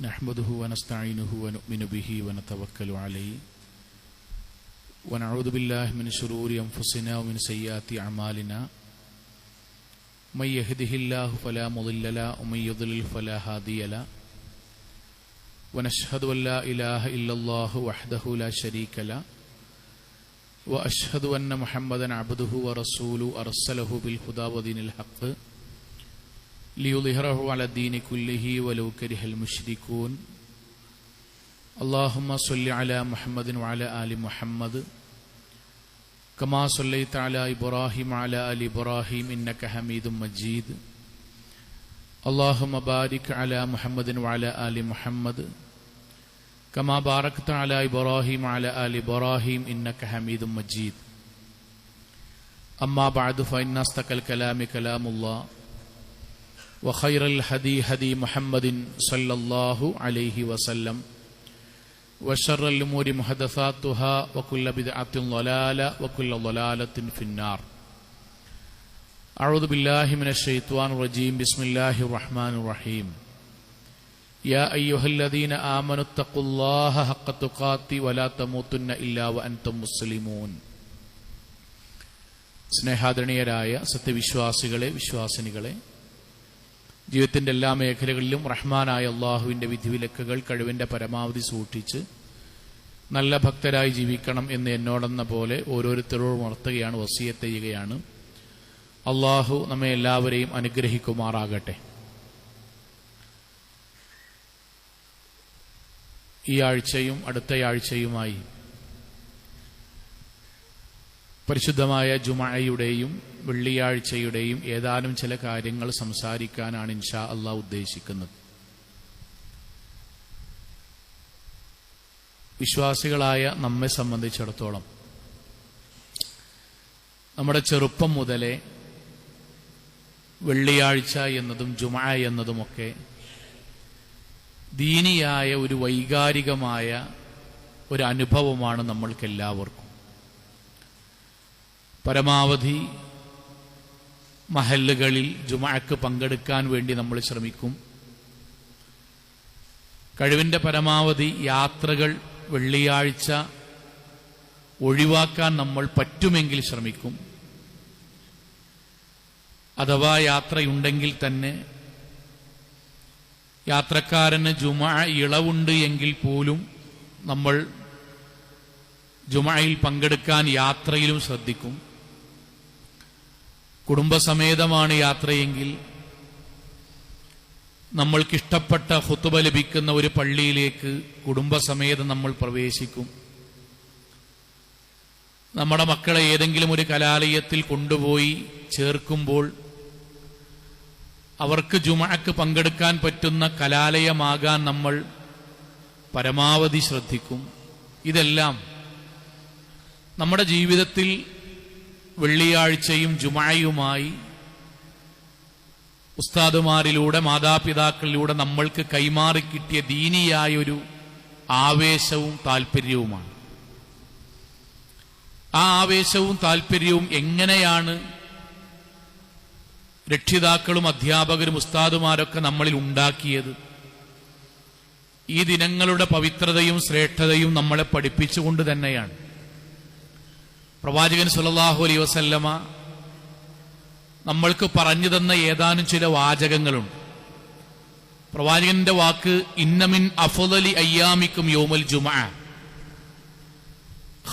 نحمده ونستعينه ونؤمن به ونتوكل عليه ونعوذ بالله من شرور أنفسنا ومن سيئات أعمالنا من يهده الله فلا مضل له ومن يضلل فلا هادي له ونشهد أن لا إله إلا الله وحده لا شريك له وأشهد أن محمدا عبده ورسوله أرسله بالهدى ودين الحق ليظهره على الدين كله ولو كره المشركون اللهم صل على محمد وعلى آل محمد كما صليت على إبراهيم وعلى آل إبراهيم إنك حميد مجيد اللهم بارك على محمد وعلى آل محمد كما باركت على إبراهيم وعلى آل إبراهيم إنك حميد مجيد أما بعد فإن أصدق الكلام كلام الله وخير الهدي هدي محمد صلى الله عليه وسلم وشر الأمور محدثاتها وكل بدعة ضلالة وكل ضلالة في النار أعوذ بالله من الشيطان الرجيم بسم الله الرحمن الرحيم يا أيها الذين آمنوا اتقوا الله حق تقاته ولا تموتن إلا وأنتم مسلمون സ്നേഹാദരണീയരായ സത്യവിശ്വാസികളെ വിശ്വാസിനികളെ, ജീവിതത്തിൻ്റെ എല്ലാ മേഖലകളിലും റഹ്മാനായ അള്ളാഹുവിൻ്റെ വിധിവിലക്കുകൾ കഴിവിൻ്റെ പരമാവധി സൂക്ഷിച്ച് നല്ല ഭക്തരായി ജീവിക്കണം എന്ന് എന്നോടെന്ന പോലെ ഓരോരുത്തരോടും ഉണർത്തുകയാണ്, വസിയത്ത് ചെയ്യുകയാണ്. അള്ളാഹു നമ്മെ എല്ലാവരെയും അനുഗ്രഹിക്കുമാറാകട്ടെ. ഈ ആഴ്ചയും അടുത്തയാഴ്ചയുമായി പരിശുദ്ധമായ ജുമഅയുടെയും വെള്ളിയാഴ്ചയുടെയും ഏതാനും ചില കാര്യങ്ങൾ സംസാരിക്കാനാണ് ഇൻഷാ അല്ലാഹ് ഉദ്ദേശിക്കുന്നത്. വിശ്വാസികളായ നമ്മെ സംബന്ധിച്ചിടത്തോളം നമ്മുടെ ചെറുപ്പം മുതലേ വെള്ളിയാഴ്ച എന്നതും ജുമഅ എന്നതുമൊക്കെ ദീനിയായ ഒരു വൈകാരികമായ ഒരു അനുഭവമാണ് നമ്മൾക്കെല്ലാവർക്കും. പരമാവധി മഹല്ലുകളിൽ ജുമഅക്ക് പങ്കെടുക്കാൻ വേണ്ടി നമ്മൾ ശ്രമിക്കും. കഴിവിൻ്റെ പരമാവധി യാത്രകൾ വെള്ളിയാഴ്ച ഒഴിവാക്കാൻ നമ്മൾ പറ്റുമെങ്കിൽ ശ്രമിക്കും. അഥവാ യാത്രയുണ്ടെങ്കിൽ തന്നെ യാത്രക്കാരന് ജുമഅ ഇളവുണ്ട് എങ്കിൽ പോലും നമ്മൾ ജുമഅയിൽ പങ്കെടുക്കാൻ യാത്രയിലും ശ്രദ്ധിക്കും. കുടുംബസമേതമാണ് യാത്രയെങ്കിൽ നമ്മൾക്കിഷ്ടപ്പെട്ട ഖുതുബ ലഭിക്കുന്ന ഒരു പള്ളിയിലേക്ക് കുടുംബസമേതം നമ്മൾ പ്രവേശിക്കും. നമ്മുടെ മക്കളെ ഏതെങ്കിലും ഒരു കലാലയത്തിൽ കൊണ്ടുപോയി ചേർക്കുമ്പോൾ അവർക്ക് ജുമഅക്ക് പങ്കെടുക്കാൻ പറ്റുന്ന കലാലയമാകാൻ നമ്മൾ പരമാവധി ശ്രദ്ധിക്കും. ഇതെല്ലാം നമ്മുടെ ജീവിതത്തിൽ വെള്ളിയാഴ്ചയും ജുമഅയുമായി ഉസ്താദുമാരിലൂടെ മാതാപിതാക്കളിലൂടെ നമ്മൾക്ക് കൈമാറി കിട്ടിയ ദീനിയായൊരു ആവേശവും താല്പര്യവുമാണ്. ആ ആവേശവും താല്പര്യവും എങ്ങനെയാണ് രക്ഷിതാക്കളും അധ്യാപകരും ഉസ്താദുമാരൊക്കെ നമ്മളിൽ ഉണ്ടാക്കിയത്? ഈ ദിനങ്ങളുടെ പവിത്രതയും ശ്രേഷ്ഠതയും നമ്മളെ പഠിപ്പിച്ചുകൊണ്ട് തന്നെയാണ്. പ്രവാചകൻ സല്ലല്ലാഹു അലൈഹി വസല്ലമ നമ്മൾക്ക് പറഞ്ഞു തന്ന ഏതാനും ചില വാചകങ്ങളുണ്ട്. പ്രവാചകന്റെ വാക്ക്, ഇന്ന മിൻ അഫ്ളലി അയ്യാമിക്കും യൗമുൽ ജുമഅ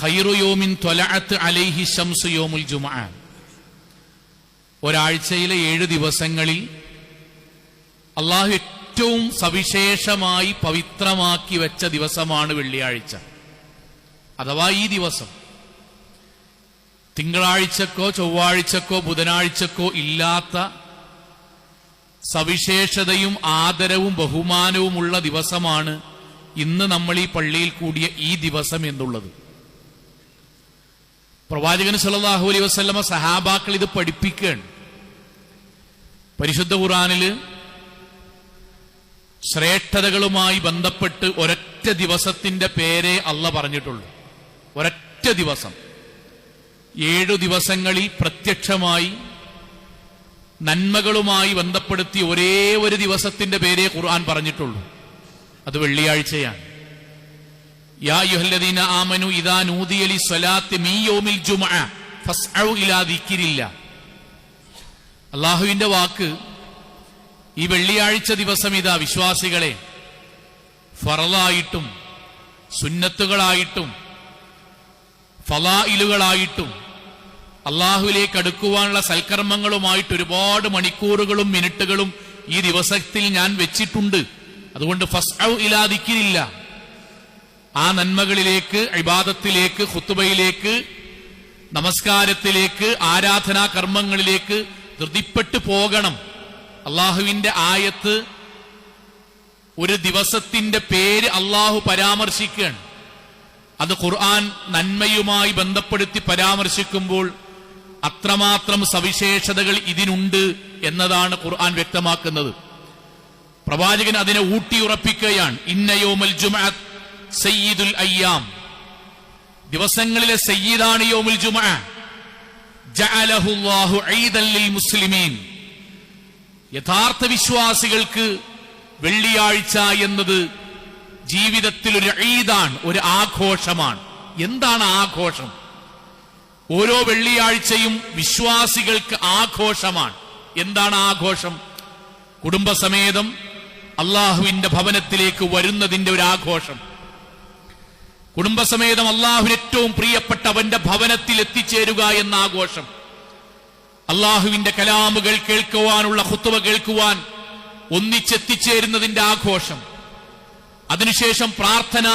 ഖൈറു യൗമിൻ ത്വലഅത് അലൈഹി ശംസു യൗമുൽ ജുമഅ. ഒരാഴ്ചയിലെ 7 ദിവസങ്ങളിൽ അള്ളാഹു ഏറ്റവും സവിശേഷമായി പവിത്രമാക്കി വെച്ച ദിവസമാണ് വെള്ളിയാഴ്ച. അഥവാ ഈ ദിവസം തിങ്കളാഴ്ചക്കോ ചൊവ്വാഴ്ചക്കോ ബുധനാഴ്ചക്കോ ഇല്ലാത്ത സവിശേഷതയും ആദരവും ബഹുമാനവുമുള്ള ദിവസമാണ് ഇന്ന് നമ്മൾ ഈ പള്ളിയിൽ കൂടിയ ഈ ദിവസം എന്നുള്ളത്. പ്രവാചകൻ സല്ലല്ലാഹു അലൈഹി വസല്ലമ സഹാബാക്കൾ ഇത് പഠിപ്പിക്കുകയാണ്. പരിശുദ്ധ ഖുർആനിൽ ശ്രേഷ്ഠതകളുമായി ബന്ധപ്പെട്ട് ഒരൊറ്റ ദിവസത്തിന്റെ പേരേ അല്ലാഹ് പറഞ്ഞിട്ടുള്ളൂ. ഒരൊറ്റ ദിവസം. 7 ദിവസങ്ങളിൽ പ്രത്യക്ഷമായി നന്മകളുമായി ബന്ധപ്പെടുത്തി ഒരേ ഒരു ദിവസത്തിന്റെ പേരേ ഖുർആൻ പറഞ്ഞിട്ടുള്ളൂ. അത് വെള്ളിയാഴ്ചയാണ്. യാ അയ്യുഹല്ലദീന ആമനു ഇദാ നൂദിയ ലിസ്സലാത്തി മിൻ യൗമിൽ ജുമുഅ ഫസ്അഉ ഇലാ ദിക്രില്ലാഹ്. അല്ലാഹുവിന്റെ വാക്ക് ഈ വെള്ളിയാഴ്ച ദിവസം ഇതാ വിശ്വാസികളെ ഫറളായിട്ടും സുന്നത്തുകളായിട്ടും ഫളായിലുകളായിട്ടും അല്ലാഹുവിലേക്ക് അടുക്കുവാനുള്ള സൽക്കർമ്മങ്ങളുമായിട്ട് ഒരുപാട് മണിക്കൂറുകളും മിനിറ്റുകളും ഈ ദിവസത്തിൽ ഞാൻ വെച്ചിട്ടുണ്ട്. അതുകൊണ്ട് ഫസ്അഉ ഇലാ ദിക്രില്ലാഹ്, ആ നന്മകളിലേക്ക്, ഇബാദത്തിലേക്ക്, ഖുതുബയിലേക്ക്, നമസ്കാരത്തിലേക്ക്, ആരാധനാ കർമ്മങ്ങളിലേക്ക് ധൃതിപ്പെട്ടു പോകണം. അള്ളാഹുവിന്റെ ആയത്ത് ഒരു ദിവസത്തിന്റെ പേര് അള്ളാഹു പരാമർശിക്കുകയാണ്. അത് ഖുർആൻ നന്മയുമായി ബന്ധപ്പെടുത്തി പരാമർശിക്കുമ്പോൾ അത്രമാത്രം സവിശേഷതകൾ ഇതിനുണ്ട് എന്നതാണ് ഖുർആൻ വ്യക്തമാക്കുന്നത്. പ്രവാചകൻ അതിനെ ഊട്ടിയുറപ്പിക്കുകയാണ്. ഇന്ന യൗമൽ ജുമുഅത്ത് സയ്യിദുൽ അയ്യാം, ദിവസങ്ങളിലെ സയ്യിദാണ് യൗമുൽ ജുമുഅ. ജഅലഹു അല്ലാഹു ഈദൻ ലിൽ മുസ്ലിമീൻ, യഥാർത്ഥ വിശ്വാസികൾക്ക് വെള്ളിയാഴ്ച എന്നത് ജീവിതത്തിൽ ഒരു ഈദാണ്, ഒരു ആഘോഷമാണ്. എന്താണ് ആഘോഷം? ഓരോ വെള്ളിയാഴ്ചയും വിശ്വാസികൾക്ക് ആഘോഷമാണ്. എന്താണ് ആഘോഷം? കുടുംബസമേതം അള്ളാഹുവിന്റെ ഭവനത്തിലേക്ക് വരുന്നതിന്റെ ഒരു ആഘോഷം. കുടുംബസമേതം അള്ളാഹുവിന് ഏറ്റവും പ്രിയപ്പെട്ട അവന്റെ ഭവനത്തിൽ എത്തിച്ചേരുക എന്ന ആഘോഷം. അള്ളാഹുവിന്റെ കലാമുകൾ കേൾക്കുവാനുള്ള ഖുതുബ കേൾക്കുവാൻ ഒന്നിച്ചെത്തിച്ചേരുന്നതിന്റെ ആഘോഷം. അതിനുശേഷം പ്രാർത്ഥന,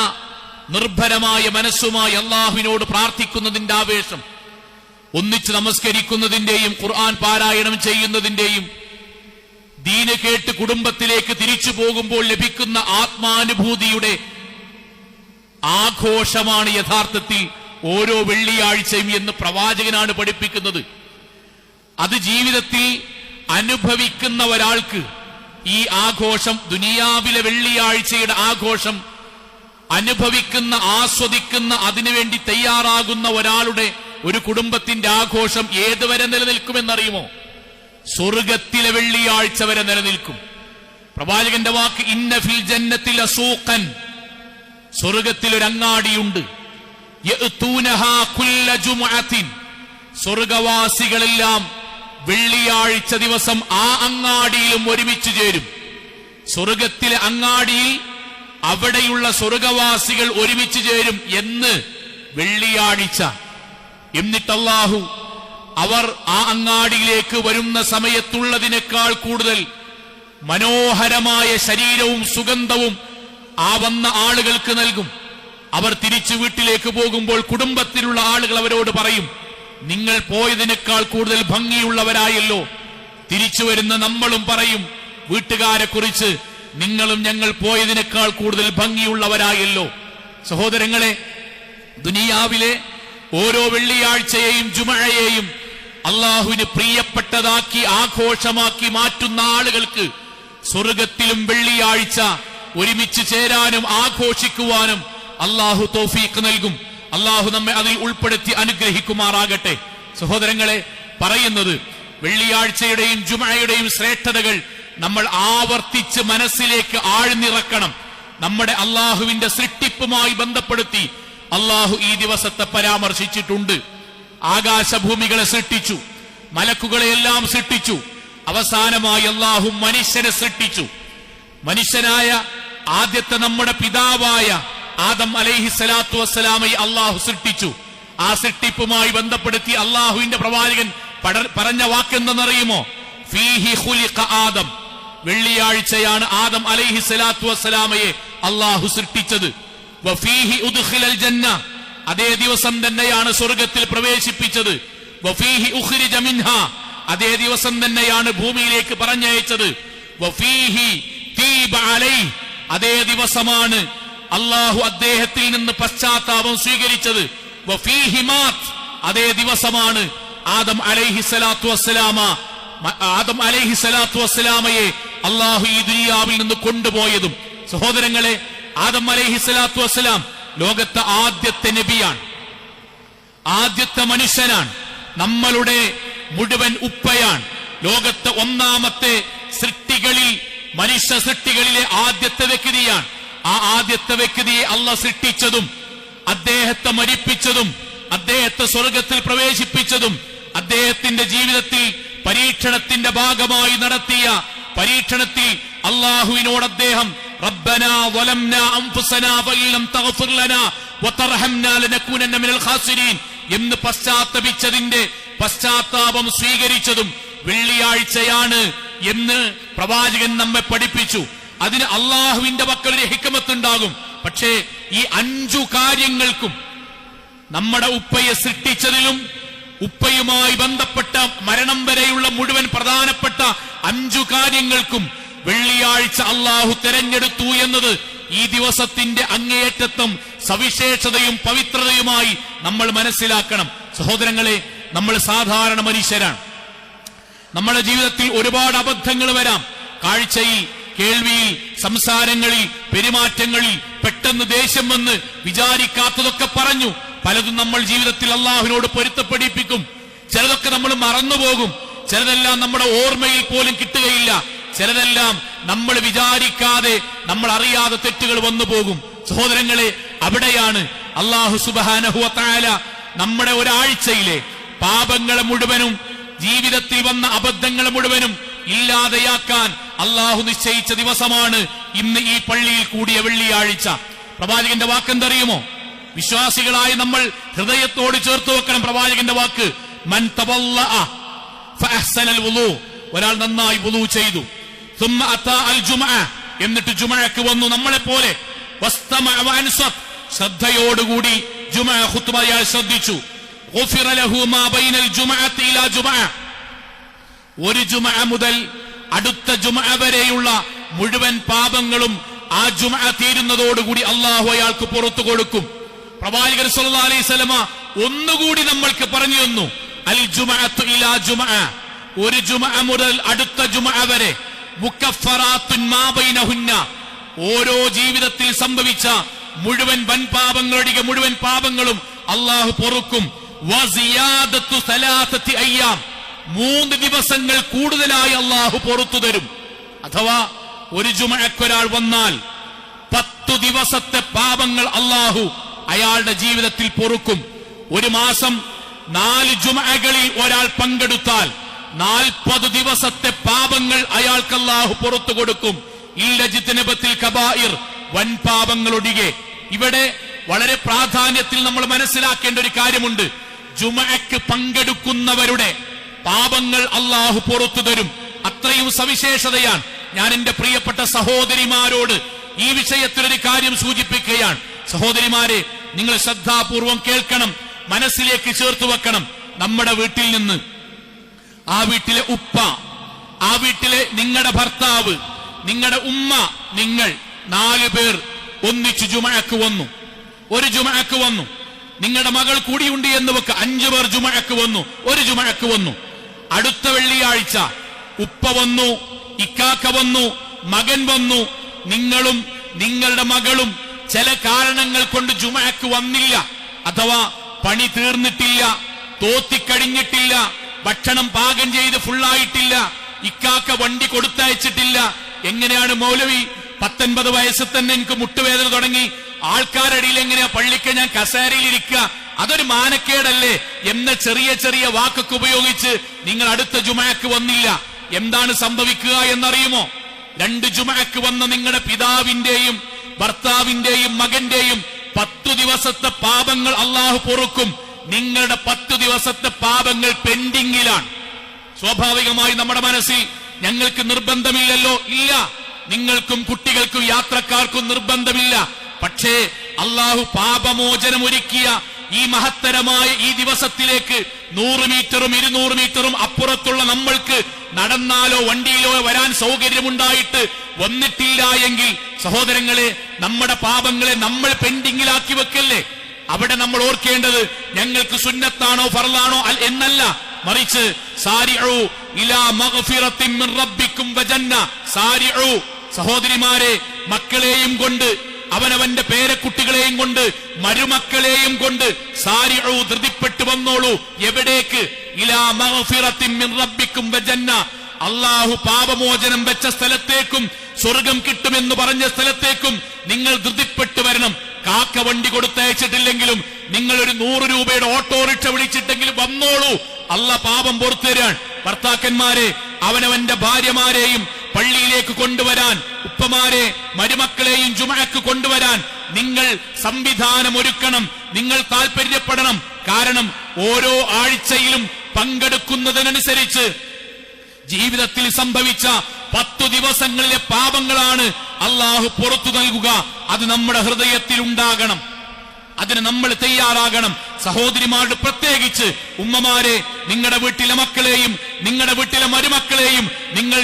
നിർഭരമായ മനസ്സുമായി അള്ളാഹുവിനോട് പ്രാർത്ഥിക്കുന്നതിന്റെ ആവേശം, ഒന്നിച്ച് നമസ്കരിക്കുന്നതിന്റെയും ഖുർആൻ പാരായണം ചെയ്യുന്നതിന്റെയും ദീന് കേട്ട് കുടുംബത്തിലേക്ക് തിരിച്ചു പോകുമ്പോൾ ലഭിക്കുന്ന ആത്മാനുഭൂതിയുടെ ആഘോഷമാണ് യഥാർത്ഥത്തിൽ ഓരോ വെള്ളിയാഴ്ചയും എന്ന് പ്രവാചകനാണ് പഠിപ്പിക്കുന്നത്. അത് ജീവിതത്തിൽ അനുഭവിക്കുന്ന ഒരാൾക്ക് ഈ ആഘോഷം, ദുനിയാവിലെ വെള്ളിയാഴ്ചയുടെ ആഘോഷം അനുഭവിക്കുന്ന, ആസ്വദിക്കുന്ന, അതിനുവേണ്ടി തയ്യാറാകുന്ന ഒരാളുടെ, ഒരു കുടുംബത്തിന്റെ ആഘോഷം ഏതുവരെ നിലനിൽക്കുമെന്നറിയുമോ? സ്വർഗത്തിലെ വെള്ളിയാഴ്ച വരെ നിലനിൽക്കും. പ്രവാചകന്റെ വാക്ക് ഇന്ന ഫിൽ ജന്നത്തി ലസൂഖൻ, സ്വർഗത്തിൽ ഒരു അങ്ങാടിയുണ്ട്. യഅ്തൂനഹാ കുല്ല ജുമുഅത്തിൻ, സ്വർഗവാസികളെല്ലാം വെള്ളിയാഴ്ച ദിവസം ആ അങ്ങാടിയിലും ഒരുമിച്ച് ചേരും. സ്വർഗത്തിലെ അങ്ങാടിയിൽ അവിടെയുള്ള സ്വർഗവാസികൾ ഒരുമിച്ച് ചേരും എന്ന് വെള്ളിയാഴ്ച. എന്നിട്ട് അല്ലാഹു അവർ ആ അങ്ങാടിയിലേക്ക് വരുന്ന സമയത്തുള്ളതിനേക്കാൾ കൂടുതൽ മനോഹരമായ ശരീരവും സുഗന്ധവും ആ വന്ന ആളുകൾക്ക് നൽകും. അവർ തിരിച്ചു വീട്ടിലേക്ക് പോകുമ്പോൾ കുടുംബത്തിലുള്ള ആളുകൾ അവരോട് പറയും, നിങ്ങൾ പോയതിനേക്കാൾ കൂടുതൽ ഭംഗിയുള്ളവരായല്ലോ. തിരിച്ചു വരുന്ന നമ്മളും പറയും വീട്ടുകാരെ കുറിച്ച്, നിങ്ങളും ഞങ്ങൾ പോയതിനേക്കാൾ കൂടുതൽ ഭംഗിയുള്ളവരായല്ലോ. സഹോദരങ്ങളെ, ദുനിയാവിലെ ഓരോ വെള്ളിയാഴ്ചയെയും ജുമുഅയെയും അള്ളാഹുവിന് പ്രിയപ്പെട്ടതാക്കി ആഘോഷമാക്കി മാറ്റുന്ന ആളുകൾക്ക് സ്വർഗത്തിലും വെള്ളിയാഴ്ച ഒരുമിച്ച് ചേരാനും ആഘോഷിക്കുവാനും അള്ളാഹു തൗഫീഖ് നൽകും. അള്ളാഹു നമ്മെ അതിൽ ഉൾപ്പെടുത്തി അനുഗ്രഹിക്കുമാറാകട്ടെ. സഹോദരങ്ങളെ, പറയുന്നത് വെള്ളിയാഴ്ചയുടെയും ജുമുഅയുടെയും ശ്രേഷ്ഠതകൾ നമ്മൾ ആവർത്തിച്ച് മനസ്സിലേക്ക് ആഴ്ന്നിറക്കണം. നമ്മുടെ അള്ളാഹുവിന്റെ സൃഷ്ടിപ്പുമായി ബന്ധപ്പെടുത്തി അള്ളാഹു ഈ ദിവസത്തെ പരാമർശിച്ചിട്ടുണ്ട്. ആകാശഭൂമികളെ സൃഷ്ടിച്ചു, മലക്കുകളെയെല്ലാം സൃഷ്ടിച്ചു. അവസാനമായി അള്ളാഹു മനുഷ്യനെ സൃഷ്ടിച്ചു. മനുഷ്യനായ ആദ്യത്തെ നമ്മുടെ പിതാവായ ആദം അലൈഹിസ്സലാത്തു വസ്സലാമയെ അള്ളാഹു സൃഷ്ടിച്ചു. ആ സൃഷ്ടിപ്പുമായി ബന്ധപ്പെടുത്തി അള്ളാഹുവിന്റെ പ്രവാചകൻ പറഞ്ഞ വാക്കെന്തെന്നറിയുമോ? ഫീഹി ഖുലിഖ ആദം, വെള്ളിയാഴ്ചയാണ് ആദം അലൈഹിസ്സലാത്തു വസ്സലാമയെ അള്ളാഹു സൃഷ്ടിച്ചത്. വഫീഹി ഉദ്ഖിലൽ ജന്ന, അതേ ദിവസം തന്നെയാണ് സ്വർഗത്തിൽ പ്രവേശിപ്പിച്ചത്. വഫീഹി ഉഖ്രിജ മിൻഹാ, അതേ ദിവസം തന്നെയാണ് ഭൂമിയിലേക്ക് പറഞ്ഞയച്ചത്. വഫീഹി തീബ അലൈഹി, അതേ ദിവസമാണ് അള്ളാഹു അദ്ദേഹത്തിൽ നിന്ന് പശ്ചാത്താപം സ്വീകരിച്ചത്. വഫീഹി മാത്, അതേ ദിവസമാണ് ആദം അലൈഹിസ്സലാത്തു വസ്സലാമയെ അള്ളാഹു ഈ ദുനിയാവിൽ നിന്ന് കൊണ്ടുപോയതും. സഹോദരങ്ങളെ, ആദം അലൈഹിസ്സലാത്തു വസ്സലാം ലോകത്തെ ആദ്യത്തെ നബിയാണ്, ആദ്യത്തെ മനുഷ്യനാണ്, നമ്മളുടെ മുഴുവൻ ഉപ്പയാണ്. ലോകത്തെ ഒന്നാമത്തെ സൃഷ്ടികളിൽ, മനുഷ്യ സൃഷ്ടികളിലെ ആദ്യത്തെ വ്യക്തിയാണ്. ആ ആദ്യത്തെ വ്യക്തിയെ അള്ളാഹ് സൃഷ്ടിച്ചതും അദ്ദേഹത്തെ മരിപ്പിച്ചതും അദ്ദേഹത്തെ സ്വർഗത്തിൽ പ്രവേശിപ്പിച്ചതും അദ്ദേഹത്തിന്റെ ജീവിതത്തിൽ പരീക്ഷണത്തിന്റെ ഭാഗമായി നടത്തിയ പരീക്ഷണത്തിൽ അള്ളാഹുവിനോട് അദ്ദേഹം റബ്ബനാ വലംനാ അൻഫുസനാ വഇല്ലം തഗ്ഫിർ ലനാ വതർഹംനാ ലനകൂനന്ന മിനൽ ഖാസിരീൻ എന്ന് പശ്ചാത്തപിച്ചതിന്റെ പശ്ചാത്താപം സ്വീകരിച്ചതും വെള്ളിയാഴ്ചയാണ് എന്ന് പ്രവാചകൻ നമ്മെ പഠിപ്പിച്ചു. അതിന് അള്ളാഹുവിന്റെ പക്കൽ ഒരു ഹിക്മത്തുണ്ടാകും. പക്ഷേ ഈ 5 കാര്യങ്ങൾക്കും നമ്മുടെ ഉപ്പയെ സൃഷ്ടിച്ചതിലും ഉപ്പയുമായി ബന്ധപ്പെട്ട മരണം വരെയുള്ള മുഴുവൻ പ്രധാനപ്പെട്ട 5 കാര്യങ്ങൾക്കും വെള്ളിയാഴ്ച അള്ളാഹു തെരഞ്ഞെടുത്തു എന്നത് ഈ ദിവസത്തിന്റെ അങ്ങേയറ്റത്തും സവിശേഷതയും പവിത്രതയുമായി നമ്മൾ മനസ്സിലാക്കണം. സഹോദരങ്ങളെ, നമ്മൾ സാധാരണ മനുഷ്യരാണ്. നമ്മുടെ ജീവിതത്തിൽ ഒരുപാട് അബദ്ധങ്ങൾ വരാം. കാഴ്ചയിൽ, കേൾവിയിൽ, സംസാരങ്ങളിൽ, പെരുമാറ്റങ്ങളിൽ പെട്ടെന്ന് ദേഷ്യം വന്ന് വിചാരിക്കാത്തതൊക്കെ പറഞ്ഞു പലതും നമ്മൾ ജീവിതത്തിൽ അള്ളാഹുവിനോട് പൊരുത്തപ്പെടിപ്പിക്കും. ചിലതൊക്കെ നമ്മൾ മറന്നുപോകും. ചിലതെല്ലാം നമ്മുടെ ഓർമ്മയിൽ പോലും കിട്ടുകയില്ല. ചിലതെല്ലാം നമ്മൾ വിചാരിക്കാതെ, നമ്മൾ അറിയാതെ തെറ്റുകൾ വന്നു പോകും. സഹോദരങ്ങളെ, അവിടെയാണ് അല്ലാഹു സുബ്ഹാനഹു വ തആല നമ്മുടെ ഒരാഴ്ചയിലെ പാപങ്ങളെ മുഴുവനും, ജീവിതത്തിൽ വന്ന അബദ്ധങ്ങളെ മുഴുവനും ഇല്ലാതെയാക്കാൻ അള്ളാഹു നിശ്ചയിച്ച ദിവസമാണ് ഇന്ന് ഈ പള്ളിയിൽ കൂടിയ വെള്ളിയാഴ്ച. പ്രവാചകന്റെ വാക്കെന്തറിയുമോ? വിശ്വാസികളായി നമ്മൾ ഹൃദയത്തോട് ചേർത്ത് വെക്കണം പ്രവാചകന്റെ വാക്ക്. മൻ തവല്ലഅ ഫഅഹ്സനൽ വുളൂ, ഒരാൾ നന്നായി വുളൂ ചെയ്തു, സുമ്മ അതാ അൽ ജുമഅ, എന്നിട്ട് ജുമഅക്ക് വന്നു, നമ്മളെ പോലെ വസ്തമഅ വഅൻസത്, ശ്രദ്ധയോടുകൂടി ജുമഅ ഖുത്ബ അയാൾ ശ്രദ്ധിച്ചു. ഗുഫിറ ലഹു മാ ബൈനൽ ജുമഅത്തി ഇലാ ജുമഅ, ഒരു ജുമഅ മുതൽ അടുത്ത ജുമഅ വരെയുള്ള മുഴുവൻ പാപങ്ങളും ആ ജുമഅ തീരുന്നതോടുകൂടി അള്ളാഹു അയാൾക്ക് പുറത്തു കൊടുക്കും. പ്രവാചകൻ സല്ലല്ലാഹു അലൈഹി വസല്ലമ ഒന്നുകൂടി നമ്മൾക്ക് പറഞ്ഞു തന്നു, അൽ ജുമഅത്തു ഇലാ ജുമഅ, ഒരു ജുമഅ മുതൽ അടുത്ത ജുമഅ വരെ മുക്കഫറാത്തുൻ മാ ബൈനഹുന്ന, ഓരോ ജീവിതത്തിൽ സംഭവിച്ച മുഴുവൻ വൻപാപങ്ങളുടെ മുഴുവൻ പാപങ്ങളും അള്ളാഹു പൊറുക്കും. വസിയാദത്തു സലാസത്തി അയ്യാം, 3 ദിവസങ്ങൾ കൂടുതലായി അള്ളാഹു പൊറുത്തു തരും. അഥവാ ഒരു ജുമഅക്കൊരാൾ വന്നാൽ 10 ദിവസത്തെ പാപങ്ങൾ അള്ളാഹു അയാളുടെ ജീവിതത്തിൽ പൊറുക്കും. ഒരു മാസം 4 ജുമഅകളിൽ ഒരാൾ പങ്കെടുത്താൽ 40 ദിവസത്തെ പാപങ്ങൾ അയാൾക്ക് അള്ളാഹു പുറത്തു കൊടുക്കും. ഇല്ലജിത്നബത്തിൽ കബായിർ, വൻ പാപങ്ങളൊഴികെ. ഇവിടെ വളരെ പ്രാധാന്യത്തിൽ നമ്മൾ മനസ്സിലാക്കേണ്ട ഒരു കാര്യമുണ്ട്. ജുമഅക്ക് പങ്കെടുക്കുന്നവരുടെ പാപങ്ങൾ അള്ളാഹു പുറത്തു തരും. അത്രയും സവിശേഷതയാണ്. ഞാൻ എന്റെ പ്രിയപ്പെട്ട സഹോദരിമാരോട് ഈ വിഷയത്തിലൊരു കാര്യം സൂചിപ്പിക്കുകയാണ്. സഹോദരിമാരെ, നിങ്ങൾ ശ്രദ്ധാപൂർവം കേൾക്കണം, മനസ്സിലേക്ക് ചേർത്ത് വെക്കണം. നമ്മുടെ വീട്ടിൽ നിന്ന്, ആ വീട്ടിലെ ഉപ്പ, ആ വീട്ടിലെ നിങ്ങളുടെ ഭർത്താവ്, നിങ്ങളുടെ ഉമ്മ, നിങ്ങൾ 4 പേർ ഒന്നിച്ചു ജുമഅക്ക് വന്നു. ഒരു ജുമഅക്ക് വന്നു. നിങ്ങളുടെ മകൾ കൂടിയുണ്ട് എന്ന് വെക്ക്, 5 പേർ ജുമഅക്ക് വന്നു, ഒരു ജുമഅക്ക് വന്നു. അടുത്ത വെള്ളിയാഴ്ച ഉപ്പ വന്നു, ഇക്കാക്ക വന്നു, മകൻ വന്നു. നിങ്ങളും നിങ്ങളുടെ മകളും ചില കാരണങ്ങൾ കൊണ്ട് ജുമഅക്ക് വന്നില്ല, അഥവാ പണി തീർന്നിട്ടില്ല, തോത്തിക്കഴിഞ്ഞിട്ടില്ല, ഭക്ഷണം പാകം ചെയ്ത് ഫുള്ളായിട്ടില്ല, ഇക്കാക്ക വണ്ടി കൊടുത്തയച്ചിട്ടില്ല. എങ്ങനെയാണ് മൗലവി 19 വയസ്സിൽ തന്നെ എനിക്ക് മുട്ടുവേദന തുടങ്ങി, ആൾക്കാരടിയിൽ എങ്ങനെയാ പള്ളിക്ക് ഞാൻ കസേരയിൽ ഇരിക്കുക, അതൊരു മാനക്കേടല്ലേ എന്ന ചെറിയ ചെറിയ വാക്കൊക്കെ ഉപയോഗിച്ച് നിങ്ങൾ അടുത്ത ജുമഅക്ക് വന്നില്ല. എന്താണ് സംഭവിക്കുക എന്നറിയുമോ? 2 ജുമഅക്ക് വന്ന നിങ്ങളുടെ പിതാവിന്റെയും ഭർത്താവിന്റെയും മകന്റെയും 10 ദിവസത്തെ പാപങ്ങൾ അള്ളാഹു പൊറുക്കും. നിങ്ങളുടെ 10 ദിവസത്തെ പാപങ്ങൾ പെൻഡിങ്ങിലാണ്. സ്വാഭാവികമായി നമ്മുടെ മനസ്സിൽ ഞങ്ങൾക്ക് നിർബന്ധമില്ലല്ലോ, ഇല്ല, നിങ്ങൾക്കും കുട്ടികൾക്കും യാത്രക്കാർക്കും നിർബന്ധമില്ല. പക്ഷേ അള്ളാഹു പാപമോചനം ഒരുക്കിയ ഈ മഹത്തരമായ ഈ ദിവസത്തിലേക്ക് 100 മീറ്ററും 200 മീറ്ററും അപ്പുറത്തുള്ള നമ്മൾക്ക് നടന്നാലോ വണ്ടിയിലോ വരാൻ സൗകര്യമുണ്ടായിട്ട് വന്നിട്ടില്ല എങ്കിൽ സഹോദരങ്ങളെ, നമ്മുടെ പാപങ്ങളെ നമ്മൾ പെൻഡിങ്ങിലാക്കി വെക്കല്ലേ. അവിടെ നമ്മൾ ഓർക്കേണ്ടത് ഞങ്ങൾക്ക് സുന്നത്താണോ ഫർളാണോ എന്നല്ല, മറിച്ച് സാരിഉ ഇലാ മഗ്ഫിറത്തിൻ മിൻ റബ്ബിക്കും വജന്ന, സാരിഉ, സഹോദരിമാരെ, മക്കളെയും കൊണ്ട്, അവനവന്റെ പേരക്കുട്ടികളെയും കൊണ്ട്, മരുമക്കളെയും കൊണ്ട് സാരിഉ, ധൃതിപ്പെട്ടു വന്നോളൂ. എവിടേക്ക്? ഇലാ മഗ്ഫിറത്തിൻ മിൻ റബ്ബിക്കും വജന്ന, അല്ലാഹു പാപമോചനം വെച്ച സ്ഥലത്തേക്കും സ്വർഗം കിട്ടുമെന്ന് പറഞ്ഞ സ്ഥലത്തേക്കും നിങ്ങൾ ധൃതിപ്പെട്ടു വരണം. കാക്ക വണ്ടി കൊടുത്തയച്ചിട്ടില്ലെങ്കിലും നിങ്ങൾ ഒരു 100 രൂപയുടെ ഓട്ടോറിക്ഷ വിളിച്ചിട്ടെങ്കിലും വന്നോളൂ, അല്ല പാപം പുറത്തു തരാൻ. ഭർത്താക്കന്മാരെ, അവനവന്റെ ഭാര്യമാരെയും പള്ളിയിലേക്ക് കൊണ്ടുവരാൻ, ഉപ്പമാരെ മരുമക്കളെയും ജുമഅക്ക് കൊണ്ടുവരാൻ നിങ്ങൾ സംവിധാനം ഒരുക്കണം, നിങ്ങൾ താല്പര്യപ്പെടണം. കാരണം ഓരോ ആഴ്ചയിലും പങ്കെടുക്കുന്നതിനനുസരിച്ച് ജീവിതത്തിൽ സംഭവിച്ച 10 ദിവസങ്ങളിലെ പാപങ്ങളാണ് അള്ളാഹു പുറത്തു നൽകുക. അത് നമ്മുടെ ഹൃദയത്തിൽ ഉണ്ടാകണം, അതിന് നമ്മൾ തയ്യാറാകണം. സഹോദരിമാരുടെ പ്രത്യേകിച്ച് ഉമ്മമാരെ, നിങ്ങളുടെ വീട്ടിലെ മക്കളെയും നിങ്ങളുടെ വീട്ടിലെ മരുമക്കളെയും നിങ്ങൾ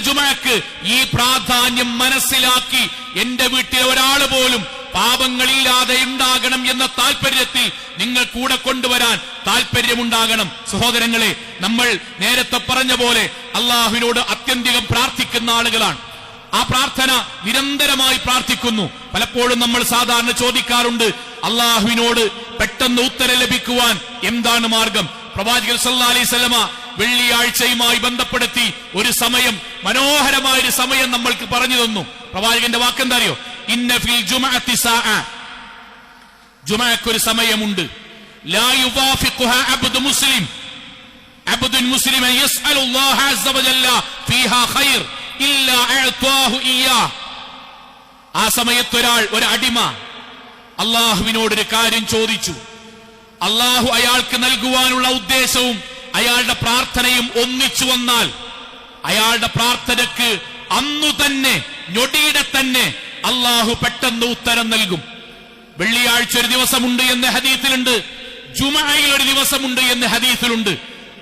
ജുമഅക്ക് ഈ പ്രാധാന്യം മനസ്സിലാക്കി എന്റെ വീട്ടിലെ ഒരാൾ പോലും പാപങ്ങളില്ലാതെ ഉണ്ടാകണം എന്ന താല്പര്യത്തിൽ നിങ്ങൾ കൂടെ കൊണ്ടുവരാൻ താല്പര്യമുണ്ടാകണം. സഹോദരങ്ങളെ, നമ്മൾ നേരത്തെ പറഞ്ഞ പോലെ അള്ളാഹുവിനോട് അത്യന്തികം പ്രാർത്ഥിക്കുന്ന ആളുകളാണ്. ആ പ്രാർത്ഥന നിരന്തരമായി പ്രാർത്ഥിക്കുന്നു. പലപ്പോഴും നമ്മൾ സാധാരണ ചോദിക്കാറുണ്ട്, അള്ളാഹുവിനോട് പെട്ടെന്ന് ഉത്തരം ലഭിക്കുവാൻ എന്താണ് മാർഗം? പ്രവാചകൻ സല്ലല്ലാഹു അലൈഹി വസല്ലമ വെള്ളിയാഴ്ചയുമായി ബന്ധപ്പെടുത്തി ഒരു സമയം, മനോഹരമായൊരു സമയം നമ്മൾക്ക് പറഞ്ഞു തന്നു. പ്രവാചകന്റെ വാക്കെന്താ അറിയോ? ഇന്ന ഫിൽ ജുമഅത്തി സാഅ, ജുമഅക്ക് ഒരു സമയമുണ്ട്. ലാ യുവാഫിഖുഹാ അബ്ദു മുസ്ലിം യസ്അലുല്ലാഹ അസ്സ വജല്ല ഫീഹാ ഖൈർ ഇല്ലാ അഅ്താഹു ഇയ്യാ. ആ സമയത്ത് ഒരു അടിമ അള്ളാഹുവിനോടൊരു കാര്യം ചോദിച്ചു. അള്ളാഹു അയാൾക്ക് നൽകുവാനുള്ള ഉദ്ദേശവും അയാളുടെ പ്രാർത്ഥനയും ഒന്നിച്ചു വന്നാൽ അയാളുടെ പ്രാർത്ഥനയ്ക്ക് അന്നു തന്നെ, ഞൊടിയുടെ തന്നെ അള്ളാഹു പെട്ടെന്ന് ഉത്തരം നൽകും. വെള്ളിയാഴ്ച ഒരു ദിവസമുണ്ട് എന്ന് ഹദീസിലുണ്ട്, ജുമഅയിൽ ഒരു ദിവസമുണ്ട് എന്ന് ഹദീസിലുണ്ട്.